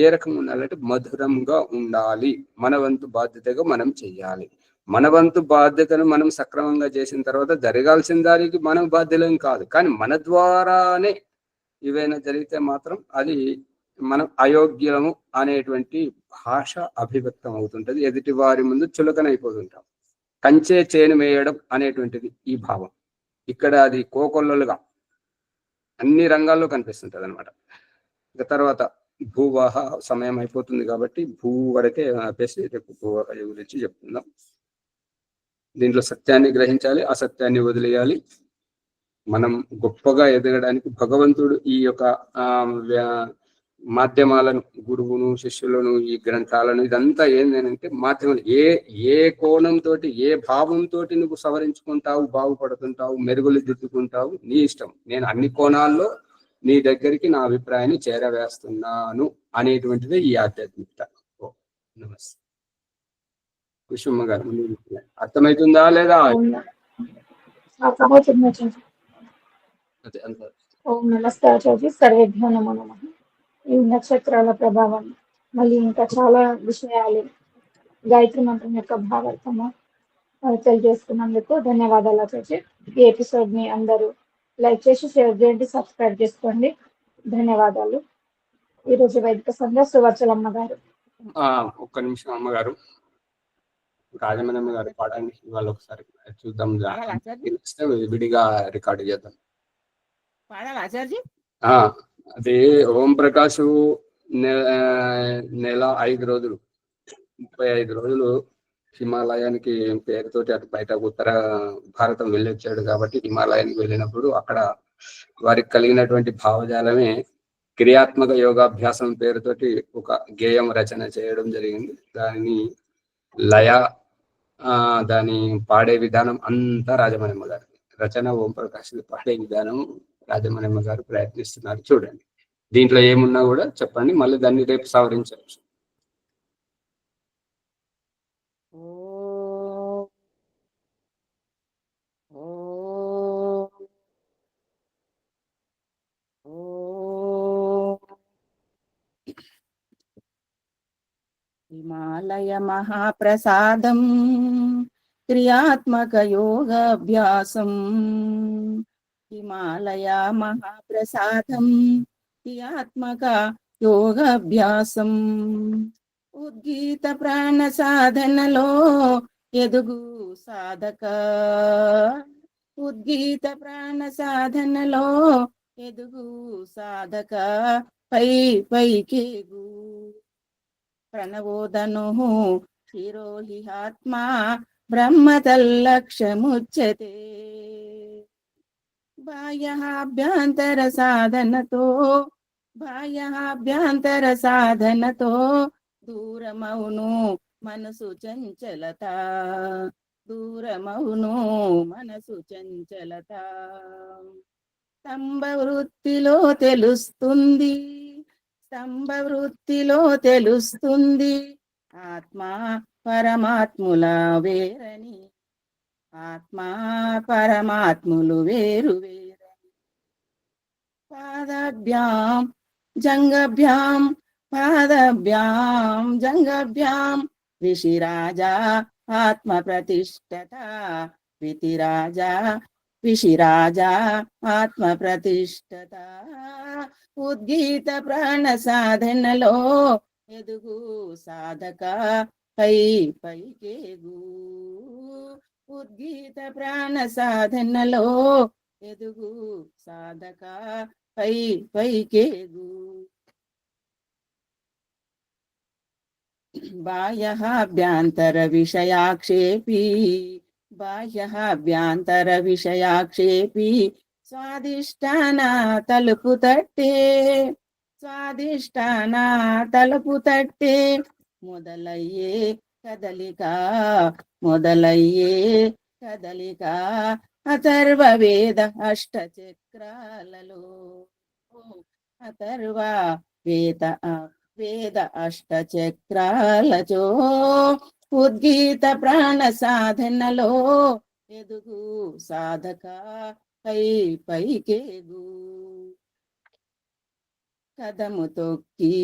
S1: ఏ రకంగా ఉండాలంటే మధురంగా ఉండాలి. మన వంతు బాధ్యతగా మనం చెయ్యాలి. మన వంతు బాధ్యతను మనం సక్రమంగా చేసిన తర్వాత జరగాల్సిన దానికి మనం బాధ్యులం కాదు. కానీ మన ద్వారానే ఏవైనా జరిగితే మాత్రం అది మనం అయోగ్యము అనేటువంటి భాష అభివ్యక్తం అవుతుంటది. ఎదుటి వారి ముందు చులకనైపోతుంటాం. కంచే చేను వేయడం అనేటువంటిది ఈ భావం ఇక్కడ అది కోకొల్లలుగా అన్ని రంగాల్లో కనిపిస్తుంటది అనమాట. ఇక తర్వాత భూవాహ, సమయం అయిపోతుంది కాబట్టి భూ వరకే ఆపేసి రేపు భూవాహ గురించి చెప్తున్నాం. దీంట్లో సత్యాన్ని గ్రహించాలి, అసత్యాన్ని వదిలేయాలి. మనం గొప్పగా ఎదగడానికి భగవంతుడు ఈ యొక్క మాధ్యమాలను, గురువును, శిష్యులను, ఈ గ్రంథాలను, ఇదంతా ఏంటంటే మాధ్యమాలు. ఏ కోణంతో, ఏ భావంతో నువ్వు సవరించుకుంటావు, బాగుపడుతుంటావు, మెరుగులు దిద్దుకుంటావు, నీ ఇష్టం. నేను అన్ని కోణాల్లో నీ దగ్గరికి నా అభిప్రాయాన్ని చేరవేస్తున్నాను అనేటువంటిదే ఈ ఆధ్యాత్మికత. నమస్తే. కుసుమ గారు అర్థమవుతుందా లేదా?
S7: ఓం నమస్తే ఆచార్య. సర్వేభ్యో నమో నమః. ఈ నక్షత్రాల ప్రభావం, మళ్ళీ ఇంకా చాలా విషయాలు గాయత్రి మంత్రం యొక్క భావార్థము తెలియజేసుకున్నందుకు ధన్యవాదాలు ఆచార్య. ఈ ఎపిసోడ్ ని అందరూ లైక్ చేసి, షేర్ చేయండి, సబ్స్క్రైబ్ చేసుకోండి. ధన్యవాదాలు. ఈరోజు వైదిక సంధ్య సువర్చలమ్మ గారు.
S1: ఒక్క నిమిషం అమ్మగారు, రాజమణమ్మ గారు పాడండి ఇవాళ ఒకసారి చూద్దాం.
S3: పాడాలా ఆచార్య?
S1: తెలిస్తే విడిగా రికార్డు చేద్దాం.
S3: పాడాలా ఆచార్య?
S1: అది ఓం ప్రకాష్ నెల 5 రోజులు 35 రోజులు హిమాలయానికి పేరుతోటి అటు బయట ఉత్తర భారతం వెళ్ళొచ్చాడు. కాబట్టి హిమాలయానికి వెళ్ళినప్పుడు అక్కడ వారికి కలిగినటువంటి భావజాలమే క్రియాత్మక యోగాభ్యాసం పేరుతోటి ఒక గేయం రచన చేయడం జరిగింది. దానిని లయ దాని పాడే విధానం అంతా రాజమణమ్మ గారు రచన. ఓం ప్రకాష్ పాడే విధానం రాజమణమ్మ గారు ప్రయత్నిస్తున్నారు. చూడండి, దీంట్లో ఏమున్నా కూడా చెప్పండి, మళ్ళీ దాన్ని రేపు సవరించవచ్చు.
S3: హిమాలయ మహాప్రసాదం క్రియాత్మక యోగాభ్యాసం. హిమాలయ మహాప్రసాదం క్రియాత్మక యోగాభ్యాసం. ఉద్గీత ప్రాణ సాధనలో ఎదుగు సాధక. ఉద్గీత ప్రాణ సాధనలో ఎదుగు సాధక. పైకేగు ప్రణవోదను శిరోహిహాత్మా బ్రహ్మతల్లక్ష్యముచ్యతే. బాహ్యాభ్యంతర సాధనతో దూరమౌను మనసు చంచలత. స్తంభ వృత్తిలో తెలుస్తుంది ఆత్మా పరమాత్ములు వేరు వేరని. పాదభ్యాం జంగభ్యాం ఋషిరాజా ఆత్మ ప్రతిష్టత. విషిరాజా ఆత్మ ప్రతిష్టత. ఉద్గీత ప్రాణ సాధనలో ఎదుగు సాధక. పైకేగు ఉద్గీత ప్రాణ సాధనలో ఎదుగు సాధక. పైకేగు బాహ్యాభ్యంతర విషయాక్షేపి స్వాదిష్టాన తలుపు తట్టే. మొదలయ్యే కదలిక అథర్వ వేద అష్టచక్రాలచో. ఉద్గీత ప్రాణ సాధనలో ఎదుగు సాధక. పైకేగు కదము తొక్కి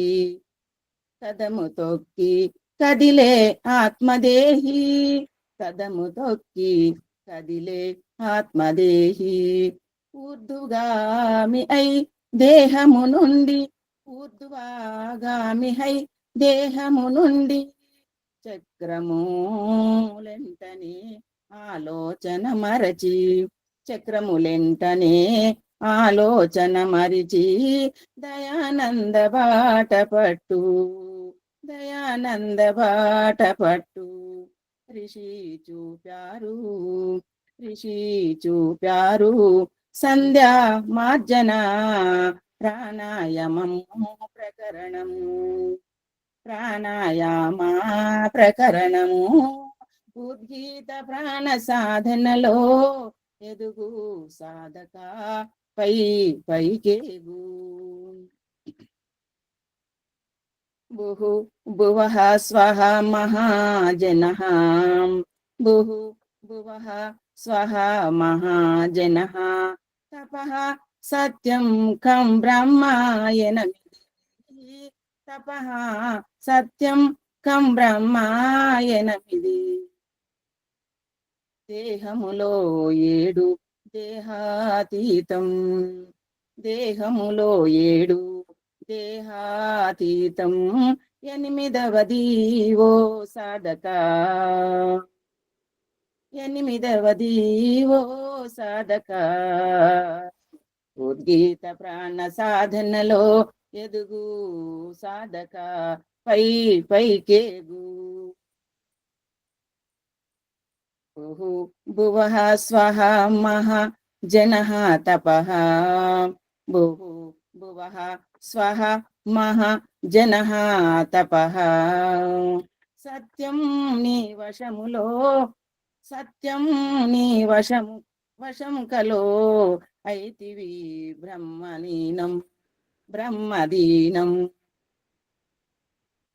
S3: కదిలే ఆత్మదేహి. ఊర్ధ్వగామి అయి దేహము నుండి చక్రములెంటనే ఆలోచన మరిచి దయానంద బాట పట్టు. ఋషి చూపారు సంధ్యా మార్జన ప్రాణాయామ ప్రకరణము. ఉద్గీత ప్రాణ సాధనలో ఎదుగు సాధక. పైకేగు భువః స్వః మహాజనః. తపః సత్యం కం బ్రహ్మాయనమిది. దేహములో ఏడు దేహాతీతం. దేహాతీతం ఎనిమిదవది ఓ సాధక, ఎనిమిదవది ఓ సాధక, ఉద్గీత ప్రాణ సాధనలో ఎదుగు సాధక, పై పైకేగు. ఓహో భువః స్వః మహ జనః తపః, భుః భువః స్వః మహ జనః తపః, సత్యం నీ వశములో, సత్యం నీ వశము కలో, అయితివి బ్రహ్మలీనం బ్రహ్మదీనం.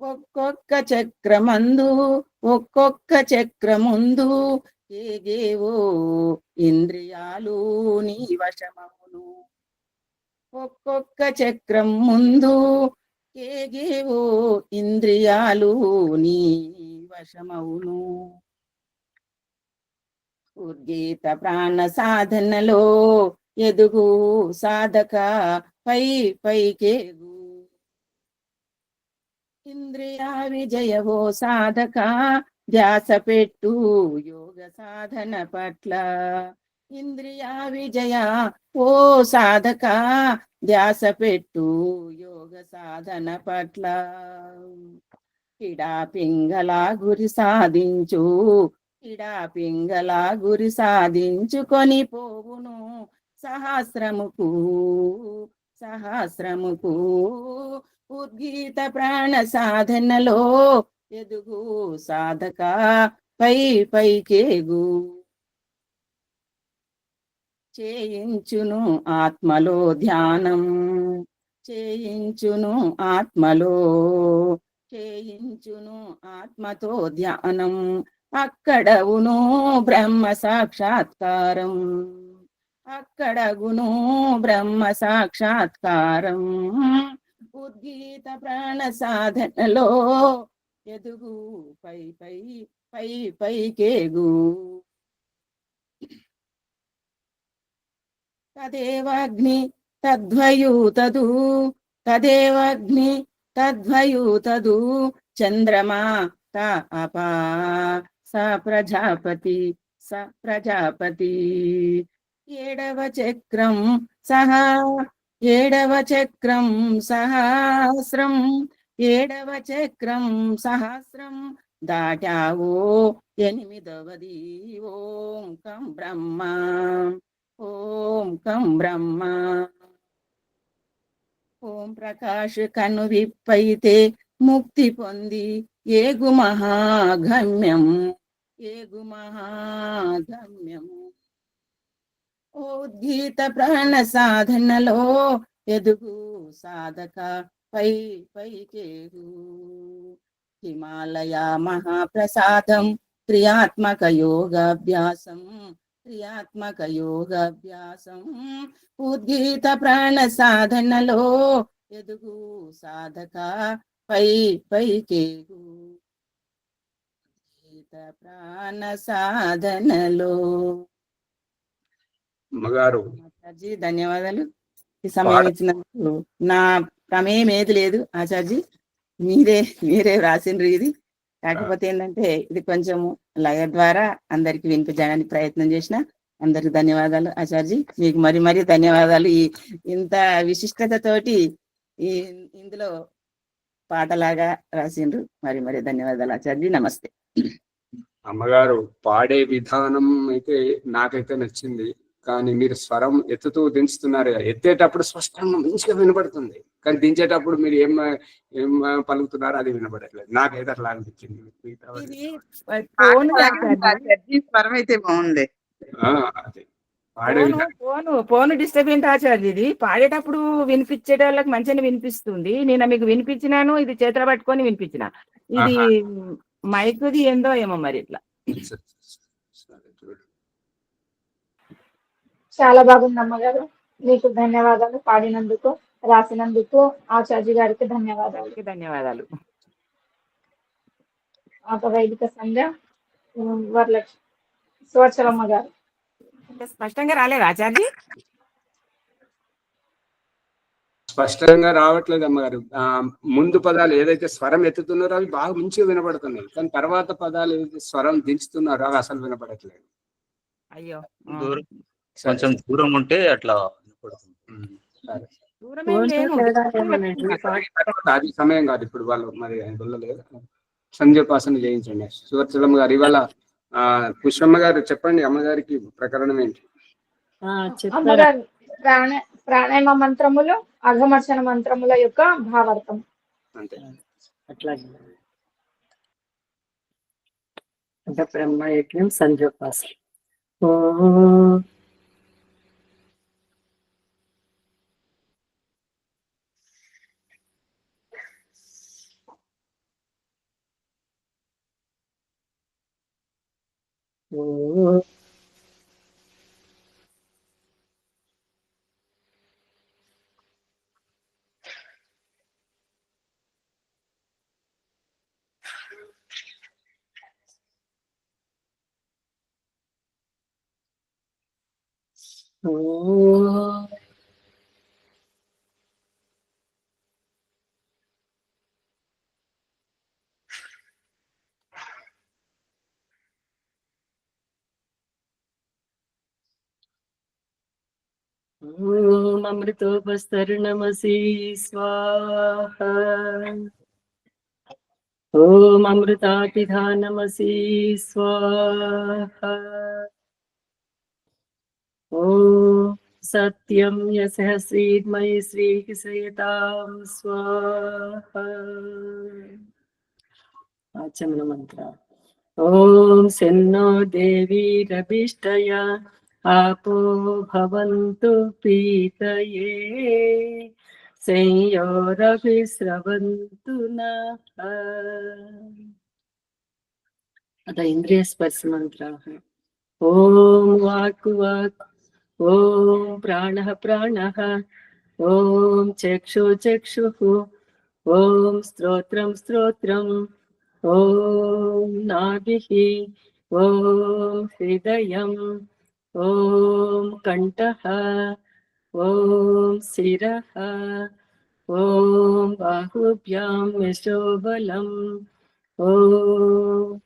S3: ఒక్కొక్క చక్రమందు ఒక్కొక్క చక్రముందు ఏగేవో ఇంద్రియాలు నీ వశమవును. ఒక్కొక్క చక్రం ముందు ఏగేవో ఇంద్రియాలు నీ వశమవును. ఉద్గీత ప్రాణ సాధనలో ఎదుగు సాధక, పై పైకేగు. ఇంద్రియ విజయవో సాధక, ధ్యాస పెట్టు యోగ సాధన పట్ల. ఇంద్రియ విజయ ఓ సాధక, ధ్యాస పెట్టు యోగ సాధన పట్ల. ఇడా పింగళ గురి సాధించు, ఇడా పింగళ గురి సాధించుకొని పోవును సహస్రముకు సహస్రముకు. ఉద్గీత ప్రాణ సాధనలో ఎదుగు సాధక, పై పైకేగు. చేయించును ఆత్మలో ధ్యానం, చేయించును ఆత్మలో, చేయించును ఆత్మతో ధ్యానం. అక్కడవును బ్రహ్మ సాక్షాత్కారం, అక్కడగును బ్రహ్మ సాక్షాత్కారం. ఉద్గీత ప్రాణ సాధనలో ఎదుగు పై పై పై పైకేగు. తదేవాగ్ని తద్వయూతదు, తదేవాగ్ని తద్వయూతదు, చంద్రమా తాపా స ప్రజాపతి స ప్రజాపతి. ఏడవ చక్రం సహా, ఏడవ చక్రం సహస్రం, ఏడవ చక్రం సహస్రం దాటావో ఎనిమిదవది ఓం కం బ్రహ్మ, ఓం కం బ్రహ్మ. ఓం ప్రకాశ కను విప్పైతే ముక్తి పొంది ఏగు మహాగమ్యం, ఏగు మహాగమ్యం. ఉద్గీత ప్రాణ సాధనలో ఎదుగు సాధక, పై పైకేగు. హిమాలయ మహాప్రసాదం క్రియాత్మక యోగాభ్యాసం, క్రియాత్మక యోగాభ్యాసం. ఉద్గీత ప్రాణ సాధనలో ఎదుగు సాధక, పై పైకేగు. ఉద్గీత ప్రాణ సాధనలో.
S1: అమ్మగారు
S3: ఆచార్జీ ధన్యవాదాలు. ఈ సమయం ఇచ్చినందుకు. నా ప్రమేయం ఏది లేదు ఆచార్జీ, మీరే రాసిండ్రు ఇది. కాకపోతే ఏంటంటే ఇది కొంచెము లయ ద్వారా అందరికి వినిపించడానికి ప్రయత్నం చేసిన. అందరికి ధన్యవాదాలు ఆచార్జీ, మీకు మరి ధన్యవాదాలు. ఇంత విశిష్టతతోటి ఇందులో పాటలాగా రాసిండ్రు. మరి ధన్యవాదాలు ఆచార్జీ. నమస్తే.
S1: అమ్మగారు పాడే విధానం అయితే నాకైతే నచ్చింది, కానీ మీరు స్వరం ఎత్తుతూ దించుతున్నారు. ఎత్తేటప్పుడు స్పష్టంగా మంచిగా వినపడుతుంది, కానీ దించేటప్పుడు మీరు ఏం పలుకుతున్నారో అది వినపడట్లేదు. నాకైతే అట్లా అనిపించింది.
S3: స్వరం అయితే బాగుంది.
S1: అదే పాడే
S3: ఫోన్ డిస్టర్బెంట్ ఆచార్య. ఇది పాడేటప్పుడు వినిపించే వాళ్ళకి మంచిగా వినిపిస్తుంది. నేను మీకు వినిపించినాను, ఇది చేతులు పట్టుకొని వినిపించిన. ఇది మైకుది ఏందో ఏమో మరి ఇట్లా.
S7: చాలా బాగుంది అమ్మగారు, మీకు ధన్యవాదాలు. పాడినందుకు, రాసినందుకు ఆచార్య గారికి ధన్యవాదాలు.
S3: ధన్యవాదాలు.
S7: వైదిక సంధ్య వరలక్ష్మి సువత్సలమ్మ గారు.
S3: స్పష్టంగా రాలేదు ఆచార్య.
S1: స్పష్టంగా రావట్లేదు అమ్మగారు. ముందు పదాలు ఏదైతే స్వరం ఎత్తుతున్నారో అవి బాగా మంచిగా వినపడుతున్నాయి, కానీ తర్వాత పదాలు ఏదైతే స్వరం దించుతున్నారో అవి అసలు వినపడట్లేదు.
S3: అయ్యో
S4: దూరం కొంచెం దూరం ఉంటే అట్లా వినపడుతుంది.
S1: సరే.
S3: దూరమేం లేను.
S1: అది సమయం కాదు ఇప్పుడు, వాళ్ళు మరి వెళ్ళలేదు. సంధ్యోపాసన చేయించండి. సువర్చలమ్మ గారు ఇవాళ పుష్పమ్మ గారు చెప్పండి, అమ్మగారికి ప్రకరణం ఏంటి?
S7: అమ్మగారు ప్రాణాయామ మంత్రములు, అఘమర్షణ మంత్రముల యొక్క భావార్థం.
S1: అంతే.
S8: అట్లాగే అంటే బ్రహ్మయజ్ఞం సంధ్యోపాసన. ఓం అమృతోపస్తరణమసి స్వాహ. ఓం అమృతాపిధానమసి స్వాహ. ఓం సత్యం యశః శ్రీమయి శ్రీకిసయతాం స్వాహ. ఆచమన మంత్ర. ఓం శన్నో దేవీరభిష్టయ आपो भवन्तु पीतये संयोरभिस्रवन्तु नः. अतः इंद्रिय स्पर्श मंत्राः. ओम वाक् वाक्, ओम प्राणः प्राणः, ओम चक्षु चक्षुः, ओम स्तोत्रं स्तोत्रम्, ओम नाभिः, ओम हृदयम्, ओम कंठः, ओम शिरः, ओम बाहुभ्यां यशोबलम्, ओम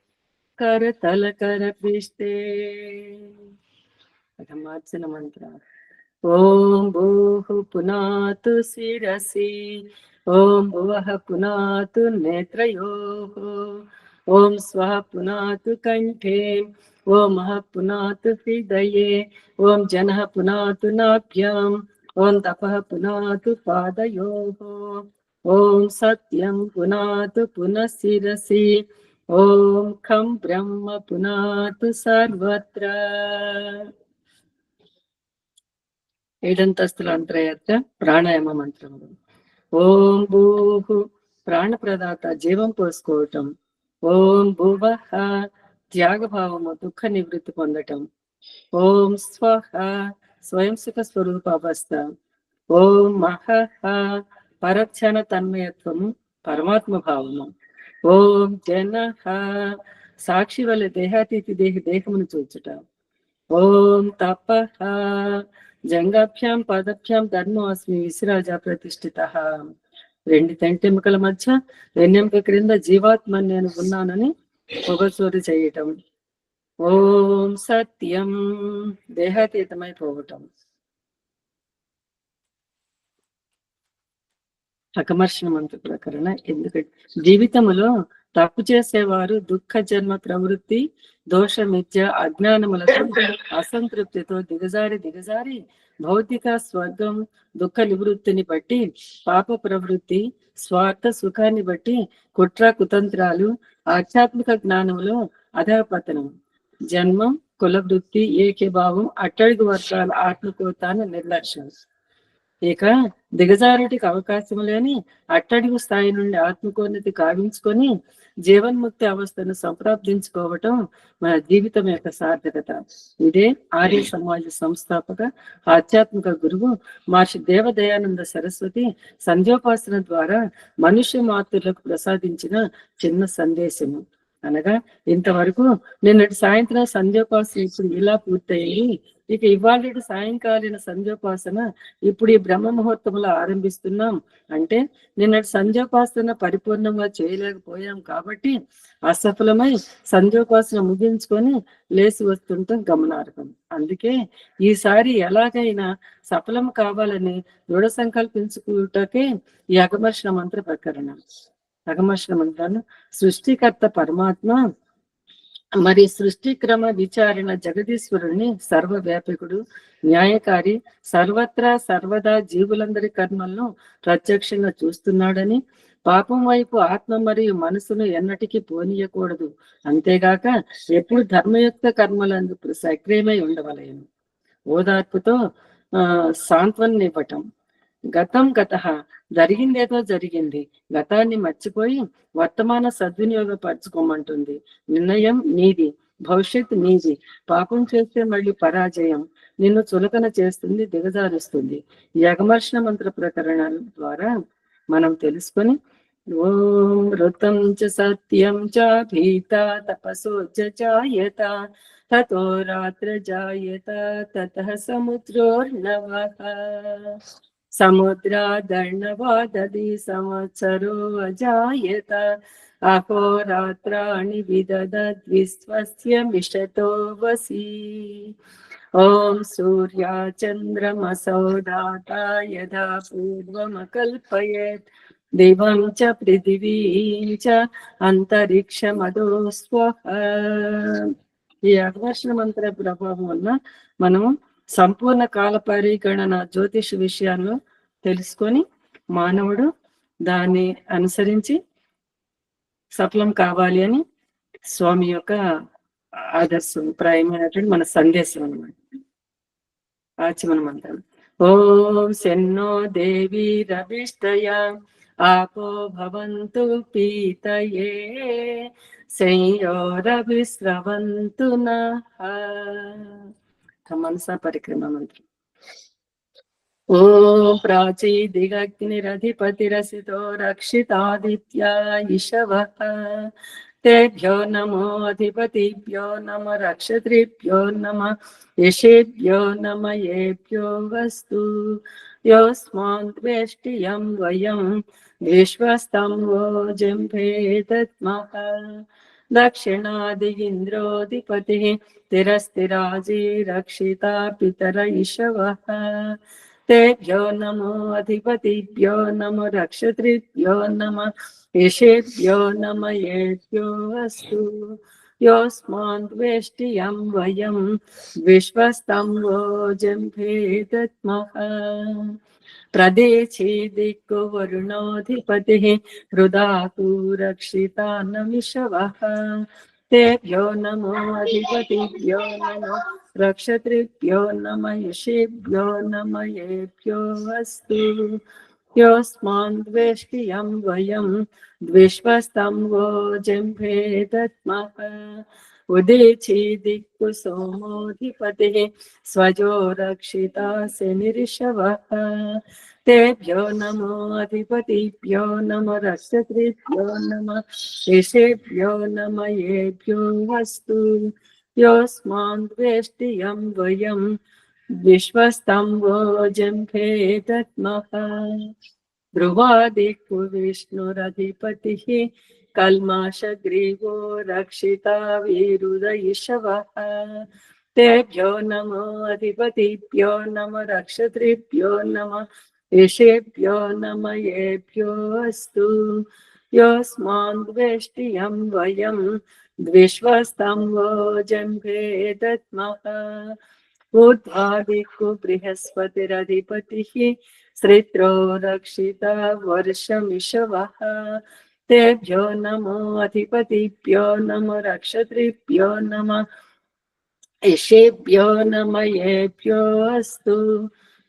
S8: करतल करपृष्ठे. अधमार्चन मंत्र. ओम भूः पुनातु शिरसि, ओम भुवः पुनातु नेत्रयोः, ओम स्वः पुनातु कंठे, ओम महः पुनातु हृदये, ओम जनः पुनातु नाभ्याम्, ओम तपः पुनातु पादयोः, ओम सत्यं पुनातु पुनः शिरसि, ओम खं ब्रह्म पुनातु सर्वत्र. ఏడంతస్తుల అంతరయాత్ర ప్రాణాయామ మంత్రములు. ఓం భూః ప్రాణప్రదాత జీవం పోసుకోవటం. ఓం భువః త్యాగభావము దుఃఖ నివృత్తి పొందటం. ఓం స్వః స్వయం సుఖ స్వరూప అవస్థ. ఓం మహః పరక్షణ తన్మయత్వము పరమాత్మ భావము. ఓం జనః సాక్షి వల్ల దేహాతీతి దేహమును చూచుట. ఓం తపః జంగాభ్యాం పాదభ్యాం ధర్మో అస్మి విశ్రాజ ప్రతిష్ఠితః. రెండు తెంటెముకల మధ్య వెన్నెముక క్రింద జీవాత్మ నేను ఉన్నానని పొగచోరు చేయటం. ఓం సత్యం దేహాతీతమైపోవటం. అకమర్షణ మంత్ర ప్రకరణ. ఎందుకంటే జీవితములో తప్పు చేసేవారు దుఃఖ జన్మ ప్రవృత్తి దోష మిథ్య అజ్ఞానములతో అసంతృప్తితో దిగజారి భౌతిక స్వర్గం దుఃఖ నివృత్తిని బట్టి పాప ప్రవృత్తి స్వార్థ సుఖాన్ని బట్టి కుట్ర కుతంత్రాలు ఆధ్యాత్మిక జ్ఞానంలో అధపతనం జన్మం కుల వృత్తి ఏకీభావం అట్టడుగు వర్గాల ఆత్మకోతాన నిర్లక్ష్యం. ఇక దిగజారుటికి అవకాశం లేని అట్టడుగు స్థాయి నుండి ఆత్మకోన్నతి కావించుకొని జీవన్ముక్తి అవస్థను సంప్రాప్తించుకోవటం మన జీవితం యొక్క సార్థకత. ఇదే ఆర్య సమాజ సంస్థాపక ఆధ్యాత్మిక గురువు మహర్షి దేవదయానంద సరస్వతి సంధ్యోపాసన ద్వారా మనుష్య మాతృలకు ప్రసాదించిన చిన్న సందేశము. అనగా ఇంతవరకు నిన్నటి సాయంత్రం సంధ్యోపాసన ఇప్పుడు ఇలా పూర్తయ్యి ఇక ఇవాళ సాయంకాలీన సంధ్యోపాసన ఇప్పుడు ఈ బ్రహ్మ ముహూర్తంలో ఆరంభిస్తున్నాం అంటే నిన్నటి సంధ్యోపాసన పరిపూర్ణంగా చేయలేకపోయాం కాబట్టి అసఫలమై సంధ్యోపాసన ముగించుకొని లేచి వస్తుంటాం గమనార్హం. అందుకే ఈసారి ఎలాగైనా సఫలం కావాలని దృఢ సంకల్పించుకుంటకే ఈ అగమర్షణ మంత్ర ప్రకరణ. అగమర్షణ మంత్రాన్ని సృష్టికర్త పరమాత్మ మరి సృష్టి క్రమ విచారణ జగదీశ్వరుని సర్వవ్యాపకుడు, న్యాయకారి, సర్వత్రా సర్వదా జీవులందరి కర్మలను ప్రత్యక్షంగా చూస్తున్నాడని, పాపం వైపు ఆత్మ మరియు మనసును ఎన్నటికీ పోనీయకూడదు, అంతేగాక ఎప్పుడు ధర్మయుక్త కర్మలందు సక్రియమై ఉండవలేను. ఓదార్పుతో సాంత్వనివ్వటం. గతం గత, జరిగిందేదో జరిగింది, గతాన్ని మర్చిపోయి వర్తమాన సద్వినియోగపరచుకోమంటుంది. నిర్ణయం నీది, భవిష్యత్తు నీది. పాపం చేస్తే మళ్ళీ పరాజయం నిన్ను చులకన చేస్తుంది, దిగజారుస్తుంది. ఈ అగమర్షణ మంత్ర ప్రకరణాల ద్వారా మనం తెలుసుకొని ఓం ఋతం చ సత్యం చ భీత తపసో జాయత తతో రాత్ర జాయత తతః సముద్రోర్ణవః సముద్రాదర్ణవాదది సంవత్సరో అజాయత అహోరాత్రాణి విదదద్విశ్వస్య మిషతో వసి. ఓం సూర్యా చంద్రమసౌ దాతా యథా పూర్వమకల్పయేత్ దివం చ పృథివీం చ అంతరిక్షమదో స్వః. ఈ అగమర్షణ మంత్ర ప్రభావం వల్ల మనము సంపూర్ణ కాల పరిగణన జ్యోతిష విషయాల్లో తెలుసుకొని మానవుడు దాన్ని అనుసరించి సఫలం కావాలి అని స్వామి యొక్క ఆదర్శం ప్రాయమైనటువంటి మన సందేశం అన్నమాట. ఆచమన మంత్రం. ఓం శన్నో దేవి రవిష్టయ ఆపో భవంతు పీతయే సంయోరవిస్రవంతు నః. మనసా పరిక్రమ మంత్రం. ఓం ప్రాచీ దిగగ్నిరధిపతిరసితో రక్షితాదిత్యా ఇషవః తేభ్యో నమో అధిపతిభ్యో నమ రక్షత్రిభ్యో నమ యశేభ్యో నమ ఏభ్యో వస్తు యోస్మాన్ ద్వేష్టియం వయం విశ్వస్తం వో జంభేతత్మః దక్షిణాది ఇంద్రోధిపతి తిరస్తిరాజీ రక్షితా పితర ఇషవః తేభ్యో నమో అధిపతిభ్యో నమ రక్షత్రిభ్యో నమ యశేభ్యో నమ ఏభ్యో అస్తు యోస్మాన్ ద్వేష్టియం వయం విశ్వస్తం వో జంభేతత్మః ప్రదేశీ దిక్కు వరుణోధిపతి హృదాకు రక్షితాన్నమిషవః తేభ్యో నమో అధిపతిభ్యో నమ రక్షత్రిభ్యో నమ యశేభ్యో నమ ఏభ్యో అస్తు యోస్మాన్ ద్వేష్టియం వయం ద్విశ్వస్తం వో జంభేతత్మః ఉదేచి దిక్కు సోమోధిపతి స్వజో రక్షితా శనిరిషవః తేభ్యో నమో అధిపతిభ్యో నమ రక్షత్రిభ్యో నమ యశేభ్యో నమ ఏభ్యో అస్తు యోస్మాన్ ద్వేష్టియం వయం విశ్వస్తం వో జంభేతత్మః ధ్రువాదిక్కు విష్ణురధిపతి కల్మాషగ్రీవో రక్షితా వీరుదయిషవః తేభ్యో నమో అధిపతిభ్యో నమ రక్షత్రిభ్యో నమ యశేభ్యో నమ ఏభ్యో అస్తు యోస్మాన్ ద్వేష్టియం వయం ద్విశ్వస్తం వో జంభేతత్మః ఊర్ధ్వాదిక్కు బృహస్పతిరధిపతి శ్రిత్రో రక్షితా వర్షమిషవః తేభ్యో నమో అధిపతిభ్యో నమ రక్షత్రిభ్యో నమ యశేభ్యో నమ ఏభ్యో అస్తు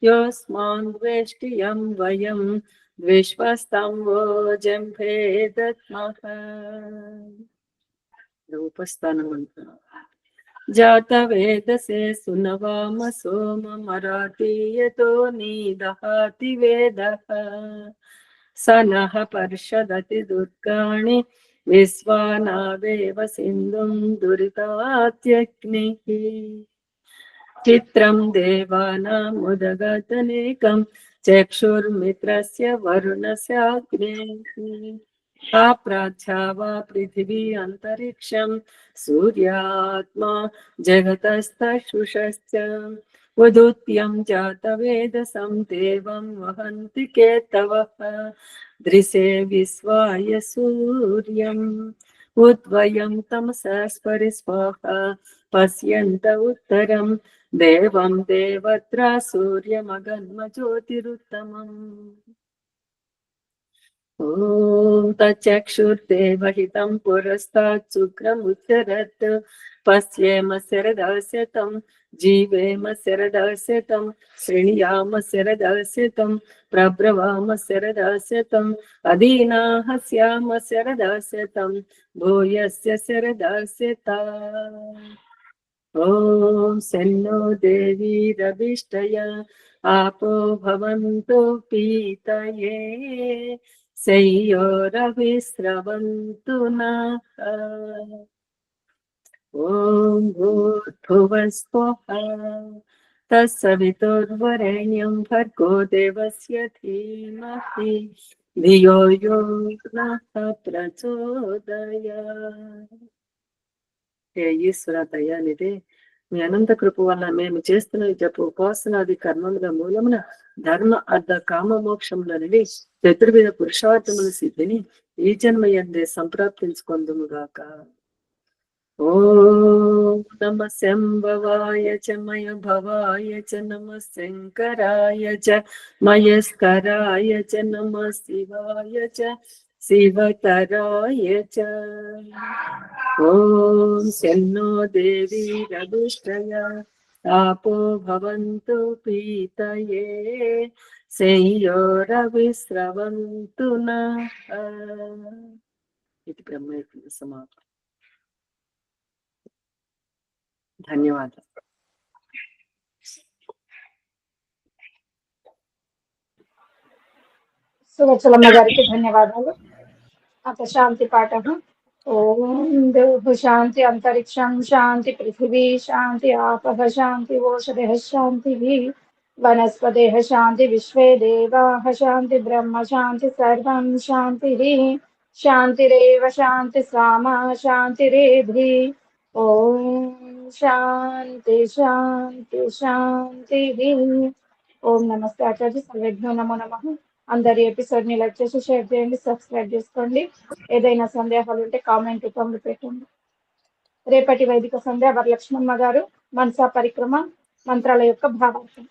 S8: యోస్మాన్ ద్వేష్టియం వయం విశ్వస్తం వో జంభేతత్మః. ఉపస్థానం అంటారు. జాత వేదసే సునవామ సోమ మరాఠీయతో నీదహాతి వేదః సనః పర్షదతి దుర్గాణి విశ్వానావేవ సింధుం దురితాత్యగ్నిః. चित्रं देवानामुदगतनेकं चक्षुर्मित्रस्य वरुणस्याग्नेः प्राच्या वा पृथिवी अन्तरिक्षं सूर्यात्मा जगतस्तशुषश्च उदुत्यं जातवेदसं देवं वहन्ति केतवः दृशे विश्वाय सूर्यम् उद्वयं तमसः स्परिस्वाहा पश्यन्त उत्तरं देवं देवत्रा सूर्यमगन्म ज्योतिरुत्तमम् ॐ तच्चक्षुर्देवहितं पुरस्तात् शुक्रमुच्चरत् पश्येम शरदस्य तं जीवेम शरदस्य तं शृणुयाम शरदस्य तं प्रब्रवाम शरदस्य तं अदीनाः स्याम शरदस्य तं भूयस्य शरदस्य ता ॐ सन्नो देवीरभिष्टय आपो भवन्तु पीतये शय्योरविस्रवन्तु नः ॐ भूर्भुवस्वः तत्सवितुर्वरेण्यं भर्गो देवस्य धीमहि धियो यो नः प्रचोदयात् హే ఈశ్వర దయానిదే మీ అనంత కృప వల్ల మేము చేస్తున్న జప ఉపాసనాది కర్మముల మూలమున ధర్మ అర్ధ కామ మోక్షముల నుండి చతుర్విధ పురుషార్థముల సిద్ధిని ఈ జన్మయందే సంప్రాప్తించుకొందుముగాక ఓం నమ శంభవాయ చ మయ భవాయ చ నమ శంకరాయ చ మయస్కరాయ చ నమ శివాయ చ शिवतराय च ॐ शन्नो देवीरभिष्टय आपो भवन्तु पीतये शय्योरविस्रवन्तु नः इति ब्रह्मयज्ञ समाप्तं धन्यवादः
S7: సువచలమ్మ గారికి ధన్యవాదాలు. అత శాంతి పాఠ. ఓం దేవ శాంతి అంతరిక్షం శాంతి పృథివీ శాంతి ఆపః శాంతి ఓషధయః శాంతి వనస్పతయః శాంతి విశ్వే దేవాః శాంతి బ్రహ్మ శాంతి సర్వం శాంతి శాంతిరేవ శాంతి సామా శాంతిరేధి. ఓం శాంతి శాంతి శాంతి. ఓం నమస్తే ఆచార్య. సర్వేభ్యో నమో నమః. అందరి ఎపిసోడ్ ని లైక్ చేసి షేర్ చేయండి, సబ్స్క్రైబ్ చేసుకోండి. ఏదైనా సందేహాలు ఉంటే కామెంట్ రూపంలో పెట్టండి. రేపటి వైదిక సంధ్య వరలక్ష్మమ్మ గారు మనసా పరిక్రమ మంత్రాల యొక్క భావార్థం.